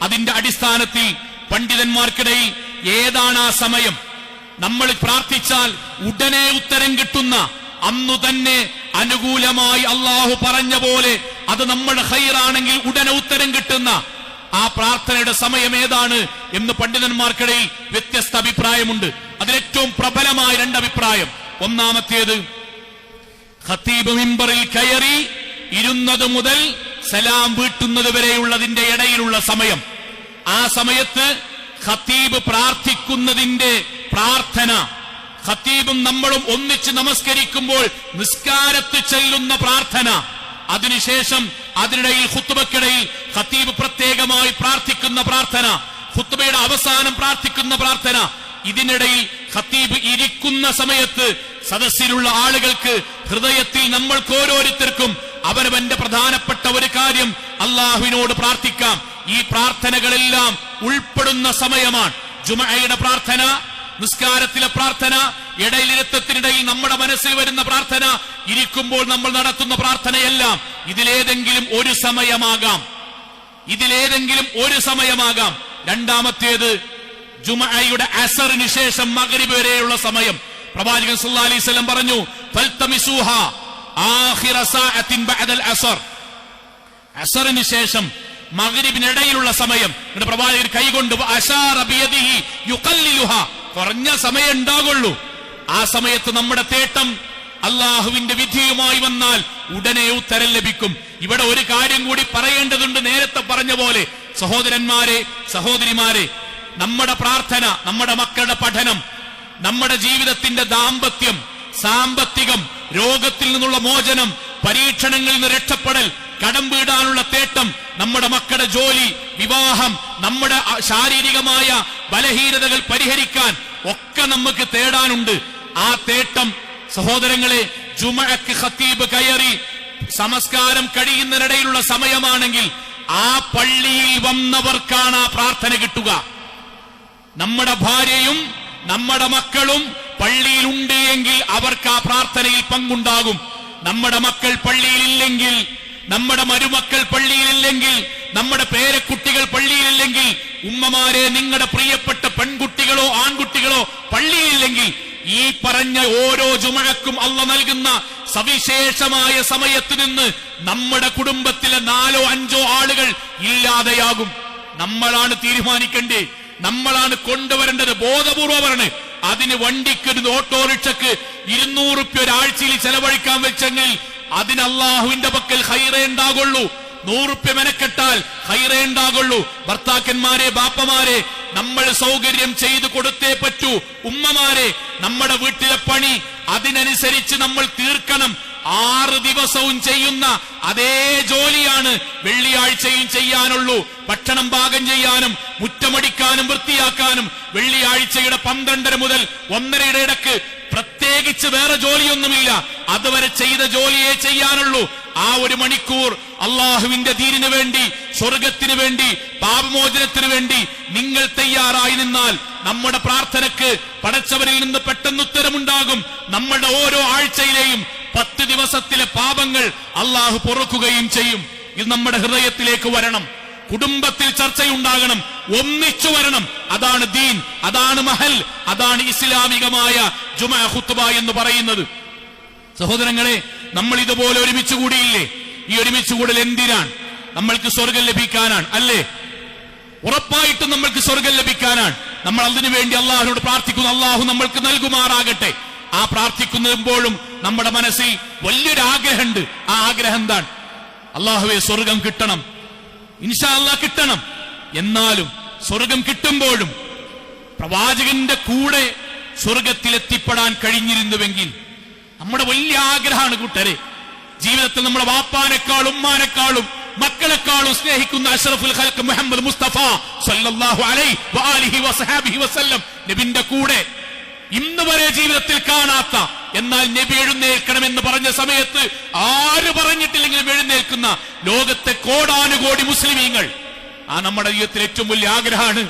അതിന്റെ അടിസ്ഥാനത്തിൽ പണ്ഡിതന്മാർക്കിടയിൽ ഏതാണ് ആ സമയം? നമ്മൾ പ്രാർത്ഥിച്ചാൽ ഉടനെ ഉത്തരം കിട്ടുന്ന, അന്നു തന്നെ അനുകൂലമായി അള്ളാഹു പറഞ്ഞ പോലെ അത് നമ്മുടെ ഖൈറാണെങ്കിൽ ഉടനെ ഉത്തരം കിട്ടുന്ന ആ പ്രാർത്ഥനയുടെ സമയം ഏതാണ് എന്ന് പണ്ഡിതന്മാർക്കിടയിൽ വ്യത്യസ്ത അഭിപ്രായമുണ്ട്. അതിലേറ്റവും പ്രബലമായ 2 അഭിപ്രായം. ഒന്നാമത്തേത്, ഖതീബ് മിമ്പറിൽ കയറി ഇരുന്നത് മുതൽ സലാം വീട്ടുന്നത് വരെയുള്ളതിന്റെ ഇടയിലുള്ള സമയം. ആ സമയത്ത് ഖതീബ് പ്രാർത്ഥിക്കുന്നതിന്റെ പ്രാർത്ഥന, ഖതീബും നമ്മളും ഒന്നിച്ച് നമസ്കരിക്കുമ്പോൾ നിസ്കാരത്ത് ചെല്ലുന്ന പ്രാർത്ഥന, അതിനുശേഷം അതിനിടയിൽ ഖുത്ബക്കിടയിൽ ഖതീബ് പ്രത്യേകമായി പ്രാർത്ഥിക്കുന്ന പ്രാർത്ഥന, ഖുത്ബയുടെ അവസാനം പ്രാർത്ഥിക്കുന്ന പ്രാർത്ഥന, ഇതിനിടയിൽ ഖതീബ് ഇരിക്കുന്ന സമയത്ത് സദസ്സിലുള്ള ആളുകൾക്ക്, ഹൃദയത്തിൽ നമ്മൾക്ക് ഓരോരുത്തർക്കും അവനവന്റെ പ്രധാനപ്പെട്ട ഒരു കാര്യം അള്ളാഹുവിനോട് പ്രാർത്ഥിക്കാം. ഈ പ്രാർത്ഥനകളെല്ലാം ഉൾപ്പെടുന്ന സമയമാണ് ജുമഅയുടെ പ്രാർത്ഥന, നിസ്കാരത്തിലെ പ്രാർത്ഥന, ഇടയിലിരുത്തത്തിനിടയിൽ നമ്മുടെ മനസ്സിൽ വരുന്ന പ്രാർത്ഥന, ഇരിക്കുമ്പോൾ നമ്മൾ നടത്തുന്ന പ്രാർത്ഥനയെല്ലാം ഇതിലേതെങ്കിലും ഒരു സമയമാകാം. രണ്ടാമത്തേത്, ജുമഅയുടെ അസറിന് ശേഷം മഗ്രിബ് വരെയുള്ള സമയം. പ്രവാചകൻ സല്ലല്ലാഹു അലൈഹി വസല്ലം പറഞ്ഞു, ഫൽതമിസൂഹാ ആഖിറ സഅത്തിൻ ബഅദൽ അസർ. അസറിന് ശേഷം മഗ്രിബിനിടയിലുള്ള സമയം. പ്രവാചകൻ കൈകൊണ്ട് അശാറ ബിയദിഹി യുഖല്ലിലുഹാ, കുറഞ്ഞ സമയം ഉണ്ടാകുള്ളൂ. ആ സമയത്ത് നമ്മുടെ തേട്ടം അള്ളാഹുവിന്റെ വിധിയുമായി വന്നാൽ ഉടനെ ഉത്തരം ലഭിക്കും. ഇവിടെ ഒരു കാര്യം കൂടി പറയേണ്ടതുണ്ട്. നേരത്തെ പറഞ്ഞ പോലെ സഹോദരന്മാരെ, സഹോദരിമാരെ, നമ്മുടെ പ്രാർത്ഥന, നമ്മുടെ മക്കളുടെ പഠനം, നമ്മുടെ ജീവിതത്തിന്റെ ദാമ്പത്യം, സാമ്പത്തികം, രോഗത്തിൽ നിന്നുള്ള മോചനം, പരീക്ഷണങ്ങളിൽ നിന്ന് രക്ഷപ്പെടൽ, കടം വീടാനുള്ള തേട്ടം, നമ്മുടെ മക്കളുടെ ജോലി, വിവാഹം, നമ്മുടെ ശാരീരികമായ ബലഹീനതകൾ പരിഹരിക്കാൻ ഒക്കെ നമുക്ക് തേടാനുണ്ട്. ആ തേട്ടം സഹോദരങ്ങളെ, ജുമഅക്ക് ഖതീബ് കയറി നമസ്കാരം കഴിയുന്നതിനിടയിലുള്ള സമയമാണെങ്കിൽ ആ പള്ളിയിൽ വന്നവർക്കാണ് ആ പ്രാർത്ഥന കിട്ടുക. നമ്മുടെ ഭാര്യയും നമ്മുടെ മക്കളും പള്ളിയിലുണ്ട് എങ്കിൽ അവർക്ക് ആ പ്രാർത്ഥനയിൽ പങ്കുണ്ടാകും. നമ്മുടെ മക്കൾ പള്ളിയിലില്ലെങ്കിൽ, നമ്മുടെ മരുമക്കൾ പള്ളിയിലില്ലെങ്കിൽ, നമ്മുടെ പേരക്കുട്ടികൾ പള്ളിയിലില്ലെങ്കിൽ, ഉമ്മമാരെ, നിങ്ങളുടെ പ്രിയപ്പെട്ട പെൺകുട്ടികളോ ആൺകുട്ടികളോ പള്ളിയിലില്ലെങ്കിൽ, ഈ പറഞ്ഞ ഓരോ ജുമഅക്കും അല്ലാഹു നൽകുന്ന സവിശേഷമായ സമയത്ത് നിന്ന് നമ്മുടെ കുടുംബത്തിലെ 4 or 5 ആളുകൾ ഇല്ലാതെയാകും. നമ്മളാണ് തീരുമാനിക്കേണ്ടത്, നമ്മളാണ് കൊണ്ടുവരേണ്ടത്. ബോധപൂർവ്വം പറഞ്ഞ് അതിന് വണ്ടിക്ക്, ഓട്ടോറിക്ഷക്ക് 200 രൂപ ഒരാഴ്ചയിൽ ചെലവഴിക്കാൻ വെച്ചെങ്കിൽ അതിന് അള്ളാഹുവിന്റെ പക്കൽ ഖൈറേ ഉണ്ടാകുള്ളൂ. 100 മെനക്കെട്ടാൽ ഖൈറേ ഉണ്ടാകുള്ളൂ. ഭർത്താക്കന്മാരെ, ബാപ്പമാരെ, നമ്മൾ സൗകര്യം ചെയ്തു കൊടുത്തേ പറ്റൂ. ഉമ്മമാരെ, നമ്മുടെ വീട്ടിലെ പണി അതിനനുസരിച്ച് നമ്മൾ തീർക്കണം. 6 ദിവസവും ചെയ്യുന്ന അതേ ജോലിയാണ് വെള്ളിയാഴ്ചയും ചെയ്യാനുള്ളൂ. ഭക്ഷണം പാകം ചെയ്യാനും മുറ്റമടിക്കാനും വൃത്തിയാക്കാനും വെള്ളിയാഴ്ചയുടെ 12:30 മുതൽ 1:30 ഇടക്ക് പ്രത്യേകിച്ച് വേറെ ജോലിയൊന്നുമില്ല. അതുവരെ ചെയ്ത ജോലിയെ ചെയ്യാനുള്ളൂ. ആ 1 മണിക്കൂർ അള്ളാഹുവിന്റെ ദീനിനു വേണ്ടി, സ്വർഗത്തിനു വേണ്ടി, പാപമോചനത്തിനു വേണ്ടി നിങ്ങൾ തയ്യാറായി നിന്നാൽ നമ്മുടെ പ്രാർത്ഥനക്ക് പടച്ചവരിൽ നിന്ന് പെട്ടെന്ന് ഉത്തരമുണ്ടാകും. നമ്മുടെ ഓരോ ആഴ്ചയിലെയും 10 ദിവസത്തിലെ പാപങ്ങൾ അള്ളാഹു പൊറുക്കുകയും ചെയ്യും. ഇത് നമ്മുടെ ഹൃദയത്തിലേക്ക് വരണം. കുടുംബത്തിൽ ചർച്ചയുണ്ടാകണം, ഒന്നിച്ചു വരണം. അതാണ് ദീൻ, അതാണ് മഹൽ, അതാണ് ഇസ്ലാമികമായ ജുമാ ഖുത്ബ എന്ന് പറയുന്നത്. സഹോദരങ്ങളെ, നമ്മൾ ഇതുപോലെ ഒരുമിച്ച് കൂടിയില്ലേ? ഈ ഒരുമിച്ച് കൂടൽ എന്തിനാണ്? നമ്മൾക്ക് സ്വർഗം ലഭിക്കാനാണ്, അല്ലേ? ഉറപ്പായിട്ടും നമ്മൾക്ക് സ്വർഗം ലഭിക്കാനാണ്. നമ്മൾ അതിനു വേണ്ടി അള്ളാഹുവിനോട് പ്രാർത്ഥിക്കുന്നു. അള്ളാഹു നമ്മൾക്ക് നൽകുമാറാകട്ടെ. ആ പ്രാർത്ഥിക്കുമ്പോഴും നമ്മുടെ മനസ്സിൽ വലിയൊരു ആഗ്രഹമുണ്ട്. ആ ആഗ്രഹം എന്താണ്? അള്ളാഹുവേ, സ്വർഗം കിട്ടണം, ഇൻഷാ അല്ലാഹ് കിട്ടണം. എന്നാലും സ്വർഗം കിട്ടുമ്പോഴും പ്രവാചകന്റെ കൂടെ സ്വർഗത്തിലെത്തിപ്പെടാൻ കഴിഞ്ഞിരുന്നുവെങ്കിൽ നമ്മുടെ വലിയ ആഗ്രഹമാണ് കൂട്ടരെ. ജീവിതത്തിൽ നമ്മുടെ വാപ്പാനേക്കാളും ഉമ്മാനേക്കാളും മക്കളെക്കാളും സ്നേഹിക്കുന്ന അഷ്റഫുൽ ഖൽഖ് മുഹമ്മദ് മുസ്തഫ സല്ലല്ലാഹു അലൈഹി വആലിഹി വസഹബിഹി വസല്ലം നബിന്റെ കൂടെ ഇന്ന് വരെ ജീവിതത്തിൽ കാണാത്ത, എന്നാൽ നബി എഴുന്നേൽക്കണമെന്ന് പറഞ്ഞ സമയത്ത് ആര് പറഞ്ഞിട്ടില്ലെങ്കിലും എഴുന്നേൽക്കുന്ന ലോകത്തെ കോടാനുകോടി മുസ്ലിമീങ്ങൾ, ആ നമ്മുടെ ജീവിതത്തിൽ ഏറ്റവും വലിയ ആഗ്രഹമാണ്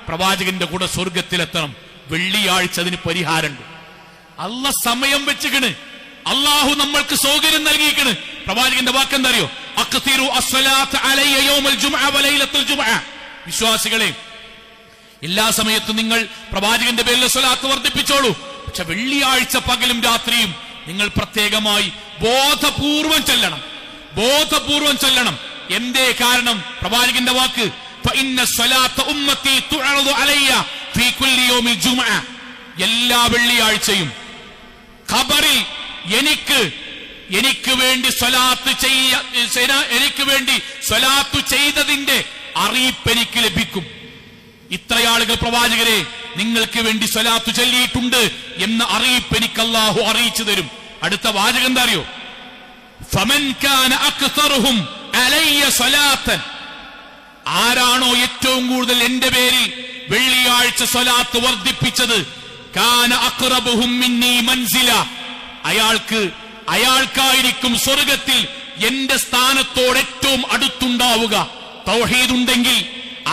പ്രവാചകന്റെ കൂടെ സ്വർഗത്തിലെത്തണം. വെള്ളിയാഴ്ച അതിന് പരിഹാരമുണ്ട്. അല്ലാഹ് സമയം വെച്ചിക്കണ്. അള്ളാഹു നമ്മൾക്ക് സൗകര്യം നൽകിയിരിക്കണ്. പ്രവാചകന്റെ വാക്കെന്താ അറിയോ? അഖ്തിറു അസ്സലാത്ത അലയ്യ യൗമൽ ജുമുഅ വലൈലത്തുൽ ജുമുഅ. വിശ്വാസികളെ, എല്ലാ സമയത്തും നിങ്ങൾ പ്രവാചകന്റെ പേരിൽ സ്വലാത്ത് വർദ്ധിപ്പിച്ചോളൂ. പക്ഷെ വെള്ളിയാഴ്ച പകലും രാത്രിയും നിങ്ങൾ പ്രത്യേകമായി ബോധപൂർവം ചെല്ലണം. ബോധപൂർവം ചെല്ലണം. എന്തേ കാരണം? പ്രവാചകന്റെ വാക്ക് ഫഇന്ന സ്വലാത്ത ഉമ്മത്തി തുഅറദു അലയ്യ ഫീ കുല്ലി യൗമിൽ ജുമുഅ. എല്ലാ വെള്ളിയാഴ്ചയും ഖബറിൽ എനിക്ക് വേണ്ടി സ്വലാത്ത് ചെയ്തതിന്റെ അറിയിപ്പ് എനിക്ക് ലഭിക്കും. ഇത്രയാളുകൾ പ്രവാചകരെ നിങ്ങൾക്ക് വേണ്ടി സ്വലാത്ത് ചൊല്ലിയിട്ടുണ്ട് എന്ന അറിയിപ്പ് എനിക്ക് അല്ലാഹു അറിയിച്ചു തരും. അടുത്ത വാചകം എന്താ അറിയോ? ഫമൻ കാന അക്തറുഹും അലയ്യ സ്വലാത്തൻ. ആരാണോ ഏറ്റവും കൂടുതൽ എന്റെ പേരിൽ വെള്ളിയാഴ്ച സ്വലാത്ത് വർദ്ധിപ്പിച്ചത്, കാന അഖ്റബുഹും മിന്നി മൻസില. അയാൾക്കായിരിക്കും സ്വർഗത്തിൽ എന്റെ സ്ഥാനത്തോട് ഏറ്റവും അടുത്തുണ്ടാവുക. തൗഹീദ് ഉണ്ടെങ്കിൽ,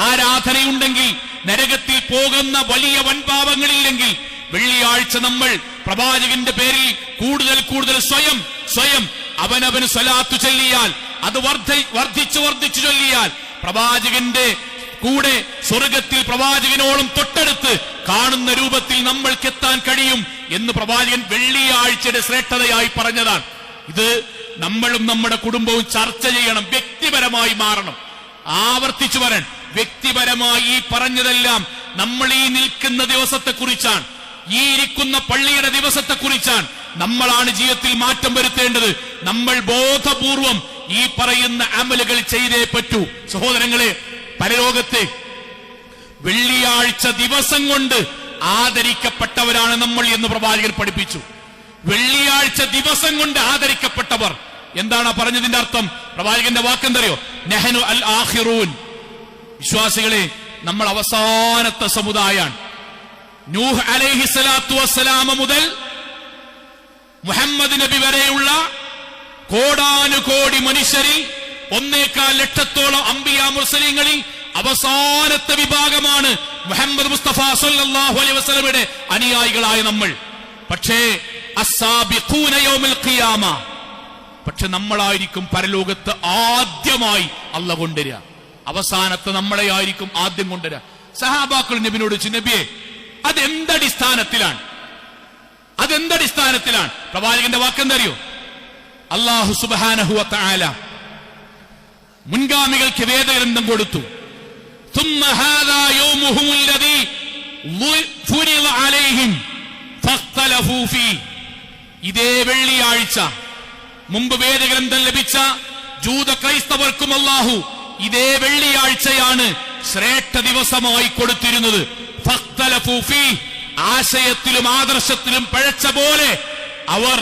ആരാധനയുണ്ടെങ്കിൽ, നരകത്തിൽ പോകുന്ന വലിയ വൻപാപങ്ങളില്ലെങ്കിൽ വെള്ളിയാഴ്ച നമ്മൾ പ്രവാചകന്റെ പേരിൽ കൂടുതൽ സ്വയം അവനവന് സ്വലാത്തു ചൊല്ലിയാൽ, അത് വർദ്ധിച്ചു ചൊല്ലിയാൽ പ്രവാചകന്റെ കൂടെ സ്വർഗത്തിൽ പ്രവാചകനോളം തൊട്ടടുത്ത് കാണുന്ന രൂപത്തിൽ നമ്മൾക്ക് എത്താൻ കഴിയും എന്ന് പ്രവാചകൻ വെള്ളിയാഴ്ചയുടെ ശ്രേഷ്ഠതയായി പറഞ്ഞതാണ്. ഇത് നമ്മളും നമ്മുടെ കുടുംബവും ചർച്ച ചെയ്യണം. വ്യക്തിപരമായി മാറണം. ആവർത്തിച്ചു വരാൻ വ്യക്തിപരമായി ഈ പറഞ്ഞതെല്ലാം നമ്മൾ ഈ നിൽക്കുന്ന ദിവസത്തെക്കുറിച്ചാണ്, ഈ ഇരിക്കുന്ന പള്ളിയുടെ ദിവസത്തെക്കുറിച്ചാണ്. നമ്മളാണ് ജീവിതത്തിൽ മാറ്റം വരുത്തേണ്ടത്. നമ്മൾ ബോധപൂർവം ഈ പറയുന്ന അമലുകൾ ചെയ്തേ പറ്റൂ. സഹോദരങ്ങളെ, പരലോകത്തെ വെള്ളിയാഴ്ച ദിവസം കൊണ്ട് ആദരിക്കപ്പെട്ടവരാണ് നമ്മൾ എന്ന് പ്രവാചകൻ പഠിപ്പിച്ചു. വെള്ളിയാഴ്ച ദിവസം കൊണ്ട് ആദരിക്കപ്പെട്ടവർ എന്താണ് പറഞ്ഞതിന്റെ അർത്ഥം? പ്രവാചകന്റെ വാക്കെന്തറിയോ? നഹ്നു അൽ ആഖിറൂൻ. വിശ്വാസികളെ, നമ്മൾ അവസാനത്തെ സമുദായാണ്. നൂഹ് അലൈഹിസ്സലാത്തു വസ്സലാമ മുതൽ മുഹമ്മദ് നബി വരെയുള്ള കോടാനുകോടി മനുഷ്യരിൽ 1.25 ലക്ഷത്തോളം അംബിയാ മുർസലീങ്ങളിൽ അവസാനത്തെ വിഭാഗമാണ് മുഹമ്മദ് മുസ്തഫ സല്ലല്ലാഹു അലൈഹി വസല്ലമയുടെ അനുയായികളായ നമ്മൾ. പക്ഷേ അസ്സാബിഖൂന യൗമൽ ഖിയാമ, പക്ഷെ നമ്മളായിരിക്കും പരലോകത്ത് ആദ്യമായി അല്ലാഹു കൊണ്ടുവരിക. അവസാനത്തെ നമ്മളെ ആയിരിക്കും ആദ്യം കൊണ്ടുവരിക. സഹാബാക്കൾ നബിയോട് ചോദിച്ചു, നബിയെ, അതെന്തടിസ്ഥാനത്തിലാണ്? പ്രവാചകന്റെ വാക്കെന്തറിയോ? അല്ലാഹു സുബ്ഹാനഹു വ തആല മുൻഗാമികൾക്ക് വേദഗ്രന്ഥം കൊടുത്തു. ثم هذا يومهم الذي فرض عليهم فاختلفوا فيه. ഇതേ വെള്ളിയാഴ്ച മുമ്പ് വേദഗ്രന്ഥം ലഭിച്ച ജൂത ക്രൈസ്തവർക്കും അല്ലാഹു ഇതേ വെള്ളിയാഴ്ചയാണ് ശ്രേഷ്ഠ ദിവസമായി കൊടുത്തിരുന്നത്. ഫഖ്തലഫൂ ഫീഹ്, ആശയത്തിലും ആദർശത്തിലും പഴച്ച പോലെ അവർ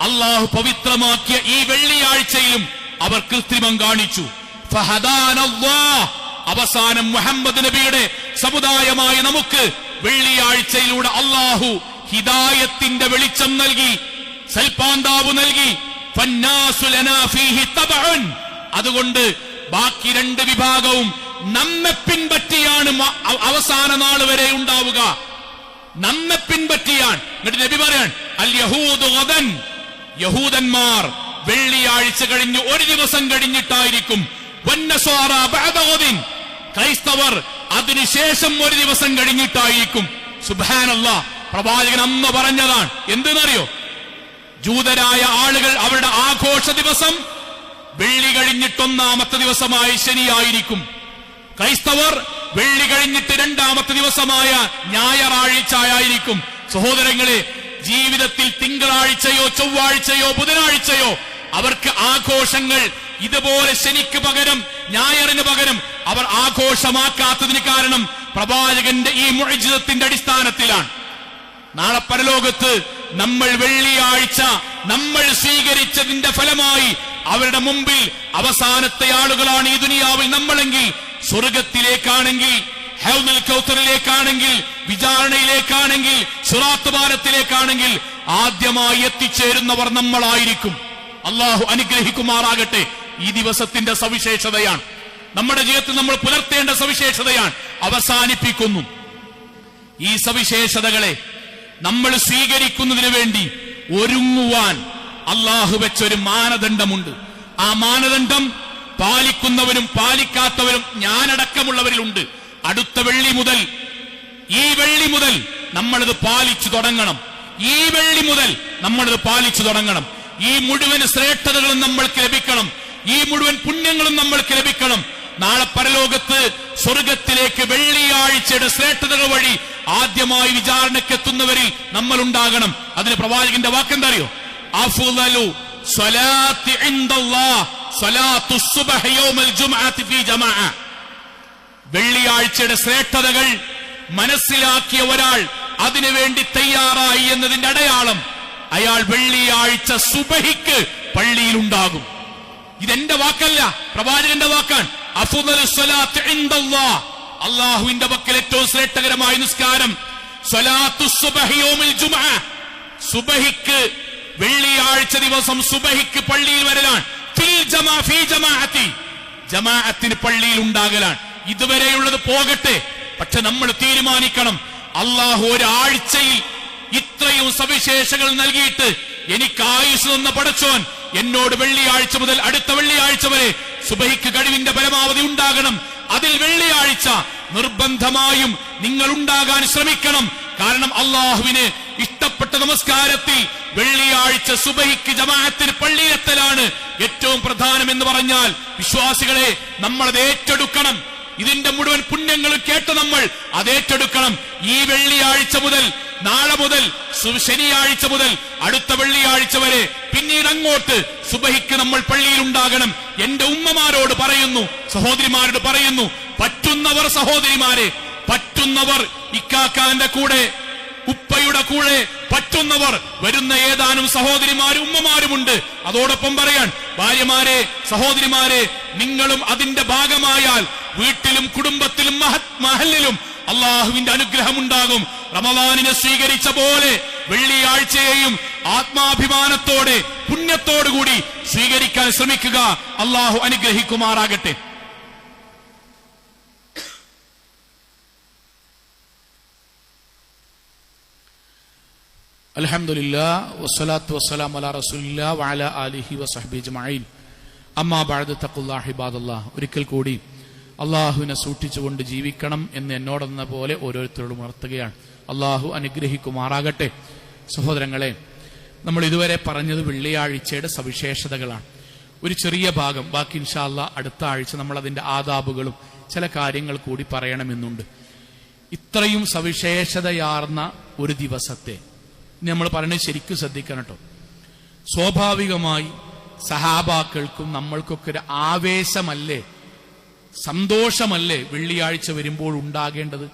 അല്ലാഹു പവിത്രമാക്കിയ ഈ വെള്ളിയാഴ്ചയിലും അവർ കൃത്രിമം കാണിച്ചു. ഫഹദാനല്ലാഹ്, അവസാനം മുഹമ്മദ് നബിയുടെ സമുദായമായ നമുക്ക് വെള്ളിയാഴ്ചയിലൂടെ അല്ലാഹു ഹിദായത്തിന്റെ വെളിച്ചം നൽകി, സൽപാന്താവ് നൽകി. ഫന്നാസു ലനാ ഫീഹി തബഉൻ, അതുകൊണ്ട് ബാക്കി രണ്ട് വിഭാഗവും നമ്മെ പിൻപറ്റിയാണ് അവസാന നാൾ വരെ ഉണ്ടാവുക. നമ്മെ പിൻപറ്റിയാൻ. എന്നിട്ട് നബി പറയാൻ അൽ യഹൂദു ഗദൻ, യഹൂദന്മാർ വെള്ളിയാഴ്ച കഴിഞ്ഞ് ഒരു ദിവസം കഴിഞ്ഞിട്ടായിരിക്കും. വന്നസ്വാറ ബഅദ ഗദിൻ, ക്രൈസ്തവർ അതിനുശേഷം ഒരു ദിവസം കഴിഞ്ഞിട്ടായിരിക്കും. സുബ്ഹാനല്ലാഹ്, പ്രവാചകൻ അന്ന് പറഞ്ഞതാണ്. എന്തെന്നറിയോ? ജൂതരായ ആളുകൾ അവരുടെ ആഘോഷ ദിവസം വെള്ളി കഴിഞ്ഞിട്ടൊന്നാമത്തെ ദിവസമായ ശനിയായിരിക്കും. ക്രൈസ്തവർ വെള്ളി കഴിഞ്ഞിട്ട് രണ്ടാമത്തെ ദിവസമായ ഞായറാഴ്ച ആയിരിക്കും. സഹോദരങ്ങളെ, ജീവിതത്തിൽ തിങ്കളാഴ്ചയോ ചൊവ്വാഴ്ചയോ ബുധനാഴ്ചയോ അവർക്ക് ആഘോഷങ്ങൾ ഇതുപോലെ ശനിക്ക് പകരം ഞായറിന് പകരം അവർ ആഘോഷമാക്കാത്തതിന് കാരണം പ്രവാചകന്റെ ഈ മുഅ്ജിസത്തിന്റെ അടിസ്ഥാനത്തിലാണ്. നാളെ പരലോകത്ത് നമ്മൾ വെള്ളിയാഴ്ച നമ്മൾ സ്വീകരിച്ചതിന്റെ ഫലമായി അവരുടെ മുമ്പിൽ അവസാനത്തെ ആളുകളാണ് ഈ ദുനിയാവിൽ നമ്മളെങ്കിൽ, സ്വർഗത്തിലേക്കാണെങ്കിൽ, ഹൗദുൽ കൗസറിലേക്കാണെങ്കിൽ, വിചാരണയിലേക്കാണെങ്കിൽ, സിറാത്ത് പാലത്തിലേക്കാണെങ്കിൽ ആദ്യമായി എത്തിച്ചേരുന്നവർ നമ്മളായിരിക്കും. അള്ളാഹു അനുഗ്രഹിക്കുമാറാകട്ടെ. ഈ ദിവസത്തിന്റെ സവിശേഷതയാണ്, നമ്മുടെ ജീവിതത്തിൽ നമ്മൾ പുലർത്തേണ്ട സവിശേഷതയാണ്. അവസാനിപ്പിക്കുന്നു. ഈ സവിശേഷതകളെ നമ്മൾ സ്വീകരിക്കുന്നതിന് വേണ്ടി ഒരുങ്ങുവാൻ അള്ളാഹു വെച്ചൊരു മാനദണ്ഡമുണ്ട്. ആ മാനദണ്ഡം പാലിക്കുന്നവരും പാലിക്കാത്തവരും ഞാനടക്കമുള്ളവരിലുണ്ട്. അടുത്ത വെള്ളി മുതൽ, ഈ വെള്ളി മുതൽ നമ്മളത് പാലിച്ചു തുടങ്ങണം. ഈ വെള്ളി മുതൽ നമ്മളത് പാലിച്ചു തുടങ്ങണം. ഈ മുഴുവൻ ശ്രേഷ്ഠതകളും നമ്മൾക്ക് ലഭിക്കണം. ഈ മുഴുവൻ പുണ്യങ്ങളും നമ്മൾക്ക് ലഭിക്കണം. നാളെ പരലോകത്ത് സ്വർഗത്തിലേക്ക് വെള്ളിയാഴ്ചയുടെ ശ്രേഷ്ഠതകൾ വഴി ആദ്യമായി വിചാരണക്കെത്തുന്നവരിൽ നമ്മൾ ഉണ്ടാകണം. അതിന് പ്രവാചകന്റെ വാക്കെന്താ അറിയോ? അഫ്ളലു സ്വലാത്തി ഇൻദല്ലാഹ് സ്വലാത്തു സുബ്ഹി യൗമൽ ജുംഅത്തി ഫീ ജമാഅ. വെള്ളിയാഴ്ചയുടെ ശ്രേഷ്ഠതകൾ മനസ്സിലാക്കിയ ഒരാൾ അതിനുവേണ്ടി തയ്യാറായി എന്നതിന്റെ അടയാളം അയാൾ വെള്ളിയാഴ്ച സുബഹിക്ക് പള്ളിയിലുണ്ടാകും. ഇതെന്റെ വാക്കല്ല, പ്രവാചകന്റെ വാക്കാണ്. അഫ്ളലു സ്വലാത്തി ഇൻദല്ലാഹ്, അല്ലാഹുവിന്റെ പക്കൽ ഏറ്റവും ശ്രേഷ്ഠകരമായ നിസ്കാരം സ്വലാത്തു സുബ്ഹി യൗമൽ ജുംഅ, സുബഹിക്ക് വെള്ളിയാഴ്ച ദിവസം സുബഹിക്ക് പള്ളിയിൽ വരലാണ്. ഫീ ജമാഅത്തി, ജമാഅത്തിന് പള്ളിയിൽ ഉണ്ടാകലാണ്. ഇതുവരെയുള്ളത് പോകട്ടെ, പക്ഷെ നമ്മൾ തീരുമാനിക്കണം, അള്ളാഹു ഒരാഴ്ചയിൽ ഇത്രയും സവിശേഷങ്ങൾ നൽകിയിട്ട് എനിക്ക് ആയുസ് തന്ന പടച്ചോൻ എന്നോട് വെള്ളിയാഴ്ച മുതൽ അടുത്ത വെള്ളിയാഴ്ച വരെ സുബഹിക്ക് കഴിവിന്റെ പരമാവധി ഉണ്ടാകണം. അതിൽ വെള്ളിയാഴ്ച നിർബന്ധമായും നിങ്ങൾ ഉണ്ടാകാൻ ശ്രമിക്കണം. കാരണം അള്ളാഹുവിന് ഇഷ്ടപ്പെട്ട നമസ്കാരത്തിൽ വെള്ളിയാഴ്ച സുബഹിക്ക് ജമാഅത്തിന് പള്ളിയിലെത്തലാണ് ഏറ്റവും പ്രധാനം എന്ന് പറഞ്ഞാൽ, വിശ്വാസികളെ, നമ്മളത് ഏറ്റെടുക്കണം. ഇതിന്റെ മുഴുവൻ പുണ്യങ്ങളും കേട്ട് നമ്മൾ അത് ഏറ്റെടുക്കണം. ഈ വെള്ളിയാഴ്ച മുതൽ, നാളെ മുതൽ, ശനിയാഴ്ച മുതൽ അടുത്ത വെള്ളിയാഴ്ച വരെ, പിന്നീട് അങ്ങോട്ട് സുബഹിക്ക് നമ്മൾ പള്ളിയിൽ ഉണ്ടാകണം. എന്റെ ഉമ്മമാരോട് പറയുന്നു, സഹോദരിമാരോട് പറയുന്നു, പറ്റുന്നവർ സഹോദരിമാരെ, പറ്റുന്നവർ ഇക്കാക്കാന്റെ കൂടെ, ഉപ്പയുടെ കൂടെ പറ്റുന്നവർ വരുന്ന ഏതാനും സഹോദരിമാരും ഉമ്മമാരുമുണ്ട്. അതോടൊപ്പം പറയാൻ, ഭാര്യമാരെ, സഹോദരിമാരെ, നിങ്ങളും അതിന്റെ ഭാഗമായാൽ വീട്ടിലും കുടുംബത്തിലും മഹല്ലിലും അള്ളാഹുവിന്റെ അനുഗ്രഹമുണ്ടാകും. റമളാനിനെ സ്വീകരിച്ച പോലെ വെള്ളിയാഴ്ചയെയും ആത്മാഭിമാനത്തോടെ പുണ്യത്തോടുകൂടി സ്വീകരിക്കാൻ ശ്രമിക്കുക. അള്ളാഹു അനുഗ്രഹിക്കുമാറാകട്ടെ. അൽഹംദുലില്ലാഹ് വസ്സലാത്തു വസ്സലാമു അലാ റസൂലില്ലാഹ് വഅലാ ആലിഹി വസഹ്ബിഹി അജ്മഈൻ. അമ്മാ ബഅദ് തഖുല്ലാഹി ഇബാദല്ലാഹ്. ഒരിക്കൽ കൂടി അള്ളാഹുവിനെ സൂക്ഷിച്ചുകൊണ്ട് ജീവിക്കണം എന്ന് എന്നോടെന്ന പോലെ ഓരോരുത്തരോടും ഉണർത്തുകയാണ്. അള്ളാഹു അനുഗ്രഹിക്കുമാറാകട്ടെ. സഹോദരങ്ങളെ, നമ്മൾ ഇതുവരെ പറഞ്ഞത് വെള്ളിയാഴ്ചയുടെ സവിശേഷതകളാണ്. ഒരു ചെറിയ ഭാഗം, ബാക്കി ഇൻഷാ അല്ലാഹ് അടുത്ത ആഴ്ച നമ്മൾ അതിന്റെ ആദാബുകളും ചില കാര്യങ്ങൾ കൂടി പറയണമെന്നുണ്ട്. ഇത്രയും സവിശേഷതയാർന്ന ഒരു ദിവസത്തെ നമ്മൾ പറയുന്നത് ശരിക്കും ശ്രദ്ധിക്കണം കേട്ടോ. സ്വാഭാവികമായി സഹാബാക്കൾക്കും നമ്മൾക്കൊക്കെ ഒരു ആവേശമല്ലേ, സന്തോഷമല്ലേ വെള്ളിയാഴ്ച വരുമ്പോൾ ഉണ്ടാകേണ്ടത്?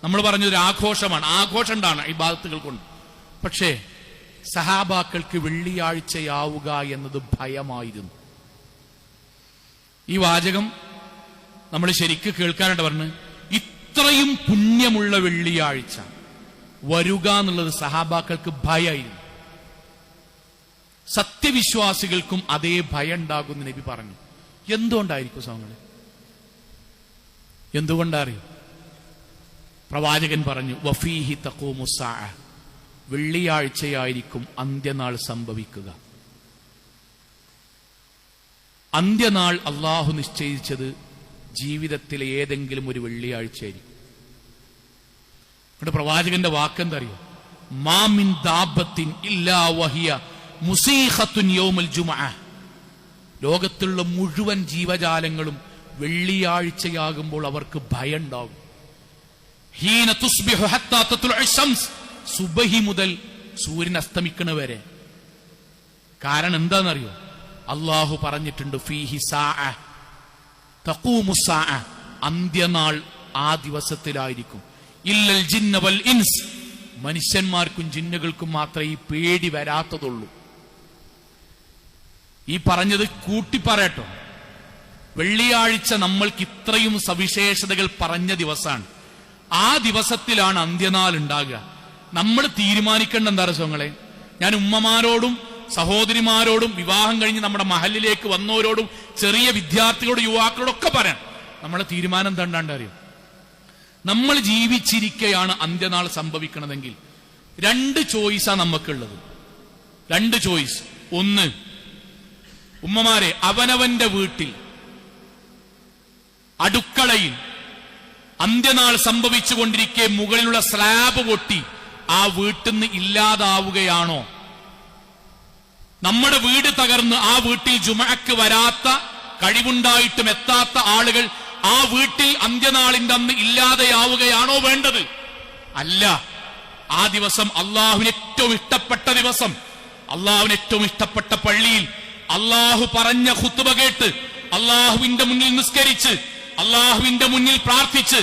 നമ്മൾ പറഞ്ഞൊരു ആഘോഷമാണ്, ആഘോഷം ഉണ്ടാണ് ഇബാദത്തുകൾ കൊണ്ട്. പക്ഷേ സഹാബാക്കൾക്ക് വെള്ളിയാഴ്ചയാവുക എന്നത് ഭയമായിരുന്നു. ഈ വാചകം നമ്മൾ ശരിക്ക് കേൾക്കാനായിട്ട് പറഞ്ഞു, ഇത്രയും പുണ്യമുള്ള വെള്ളിയാഴ്ച വരുക എന്നുള്ളത് സഹാബാക്കൾക്ക് ഭയമായിരുന്നു. സത്യവിശ്വാസികൾക്കും അതേ ഭയം ഉണ്ടാകുന്ന നബി പറഞ്ഞു. എന്തുകൊണ്ടായിരിക്കും സഹോദരങ്ങളെ? എന്തുകൊണ്ടറിയും? പ്രവാചകൻ പറഞ്ഞു, വഫീഹി തഖൂമു സ്സാഅ, വെള്ളിയാഴ്ചയായിരിക്കും അന്ത്യനാൾ സംഭവിക്കുക. അന്ത്യനാൾ അള്ളാഹു നിശ്ചയിച്ചത് ജീവിതത്തിലെ ഏതെങ്കിലും ഒരു വെള്ളിയാഴ്ചയായിരിക്കും. ഇവിടെ പ്രവാചകന്റെ വാക്കെന്തറിയോ? മാ മിൻ ദാബത്തിൻ ഇല്ലാ വഹിയ മുസീഖത്തുൻ യൗമൽ ജുമുഅ. ലോകത്തുള്ള മുഴുവൻ ജീവജാലങ്ങളും വെള്ളിയാഴ്ചയാകുമ്പോൾ അവർക്ക് ഭയം ഉണ്ടാകും. ഹീന തുസ്ബിഹു ഹത്താ തത്ലുഅ ശംസ്, സുബഹി മുതൽ സൂര്യൻ അസ്തമിക്കണ വരെ. കാരണം എന്താണെന്നറിയോ? അള്ളാഹു പറഞ്ഞിട്ടുണ്ട്, ഫീഹി സാഅ തഖൂമു സാഅ, അന്ത്യനാൾ ആ ദിവസത്തിലായിരിക്കും. ഇല്ലൽ ജിന്ന വൽ ഇൻസ്, മനുഷ്യന്മാർക്കും ജിന്നുകൾക്കും മാത്രമേ ഈ പേടി വരാത്തതുള്ളൂ. ഈ പറഞ്ഞത് കൂട്ടിപ്പറയട്ടോ. വെള്ളിയാഴ്ച നമ്മൾക്ക് ഇത്രയും സവിശേഷതകൾ പറഞ്ഞ ദിവസമാണ്. ആ ദിവസത്തിലാണ് അന്ത്യനാൾ ഉണ്ടാകുക. നമ്മൾ തീരുമാനിക്കേണ്ട എന്താ രസങ്ങളെ? ഞാൻ ഉമ്മമാരോടും സഹോദരിമാരോടും വിവാഹം കഴിഞ്ഞ് നമ്മുടെ മഹലിലേക്ക് വന്നവരോടും ചെറിയ വിദ്യാർത്ഥികളോടും യുവാക്കളോടൊക്കെ പറയാം, നമ്മുടെ തീരുമാനം എന്താണ്ട് അറിയും? നമ്മൾ ജീവിച്ചിരിക്കെയാണ് അന്ത്യനാൾ സംഭവിക്കണമെങ്കിൽ 2 ചോയ്സാണ് നമുക്കുള്ളത്. 2 ചോയ്സ്. ഒന്ന്, ഉമ്മമാരെ, അവനവന്റെ വീട്ടിൽ അടുക്കളയിൽ അന്ത്യനാൾ സംഭവിച്ചുകൊണ്ടിരിക്കെ മുകളിലുള്ള സ്ലാബ് പൊട്ടി ആ വീട്ടിൽ നിന്ന് ഇല്ലാതാവുകയാണോ? നമ്മുടെ വീട് തകർന്ന് ആ വീട്ടിൽ ജുമഅക്ക് വരാത്ത, കഴിവുണ്ടായിട്ടും എത്താത്ത ആളുകൾ ആ വീട്ടിൽ അന്ത്യനാളിന്റെ അന്ന് ഇല്ലാതെയാവുകയാണോ വേണ്ടത്? അല്ല. ആ ദിവസം അള്ളാഹുവിന് ഏറ്റവും ഇഷ്ടപ്പെട്ട ദിവസം, അള്ളാഹുവിന് ഏറ്റവും ഇഷ്ടപ്പെട്ട പള്ളിയിൽ അള്ളാഹു പറഞ്ഞ ഖുത്ബ കേട്ട്, അള്ളാഹുവിന്റെ മുന്നിൽ നിസ്കരിച്ച്, അള്ളാഹുവിന്റെ മുന്നിൽ പ്രാർത്ഥിച്ച്,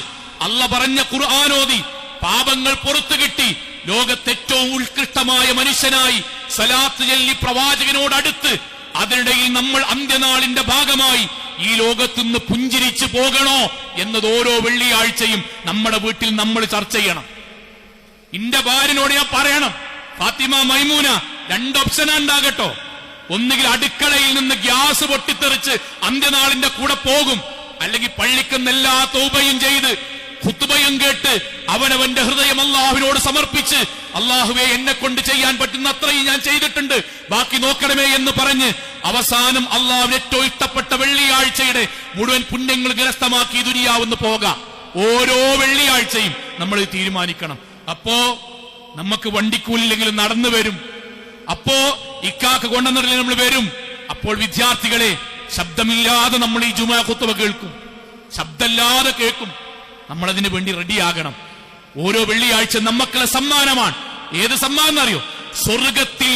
അള്ള പറഞ്ഞ ഖുർആൻ ഓതി, പാപങ്ങൾ പുറത്തു കിട്ടി, ലോകത്തെ ഏറ്റവും ഉത്കൃഷ്ടമായ മനുഷ്യനായി സ്വലാത്ത് ചൊല്ലി പ്രവാചകനോടടുത്ത്, അതിനിടയിൽ നമ്മൾ അന്ത്യനാളിന്റെ ഭാഗമായി ഈ ലോകത്തുനിന്ന് പുഞ്ചിരിച്ചു പോകണോ എന്നത് ഓരോ വെള്ളിയാഴ്ചയും നമ്മുടെ വീട്ടിൽ നമ്മൾ ചർച്ച ചെയ്യണം. എന്റെ ഭാര്യനോട് ഞാൻ പറയണം, ഫാത്തിമ, മൈമൂന, 2 ഓപ്ഷനാ ഉണ്ടാകട്ടോ. ഒന്നുകിൽ അടുക്കളയിൽ നിന്ന് ഗ്യാസ് പൊട്ടിത്തെറിച്ച് അന്ത്യനാളിന്റെ കൂടെ പോകും, അല്ലെങ്കിൽ പള്ളിക്കുന്ന എല്ലാ തൗബയും ചെയ്ത് ഖുത്ബയും കേട്ട് അവനവന്റെ ഹൃദയം അള്ളാഹുവിനോട് സമർപ്പിച്ച്, അള്ളാഹുവെ എന്നെ കൊണ്ട് ചെയ്യാൻ പറ്റുന്ന അത്രയും ഞാൻ ചെയ്തിട്ടുണ്ട്, ബാക്കി നോക്കണമേ എന്ന് പറഞ്ഞ് അവസാനം അള്ളാഹുവിന് ഏറ്റവും ഇഷ്ടപ്പെട്ട വെള്ളിയാഴ്ചയുടെ മുഴുവൻ പുണ്യങ്ങൾ കരസ്ഥമാക്കി ദുനിയാവെന്ന് പോകാം. ഓരോ വെള്ളിയാഴ്ചയും നമ്മൾ തീരുമാനിക്കണം. അപ്പോ നമുക്ക് വണ്ടിക്കൂലില്ലെങ്കിലും നടന്നു വരും. അപ്പോ ഇക്കാക്ക് കൊണ്ടുവന്നിട്ട് നമ്മൾ വരും. അപ്പോൾ വിദ്യാർത്ഥികളെ, ശബ്ദമില്ലാതെ നമ്മൾ ഈ ജുമുഅ ഖുത്ബ കേൾക്കും, ശബ്ദമില്ലാതെ കേൾക്കും. നമ്മളതിനു വേണ്ടി റെഡിയാകണം. ഓരോ വെള്ളിയാഴ്ച നമുക്കുള്ള സമ്മാനമാണ്. ഏത് സമ്മാനം അറിയോ? സ്വർഗത്തിൽ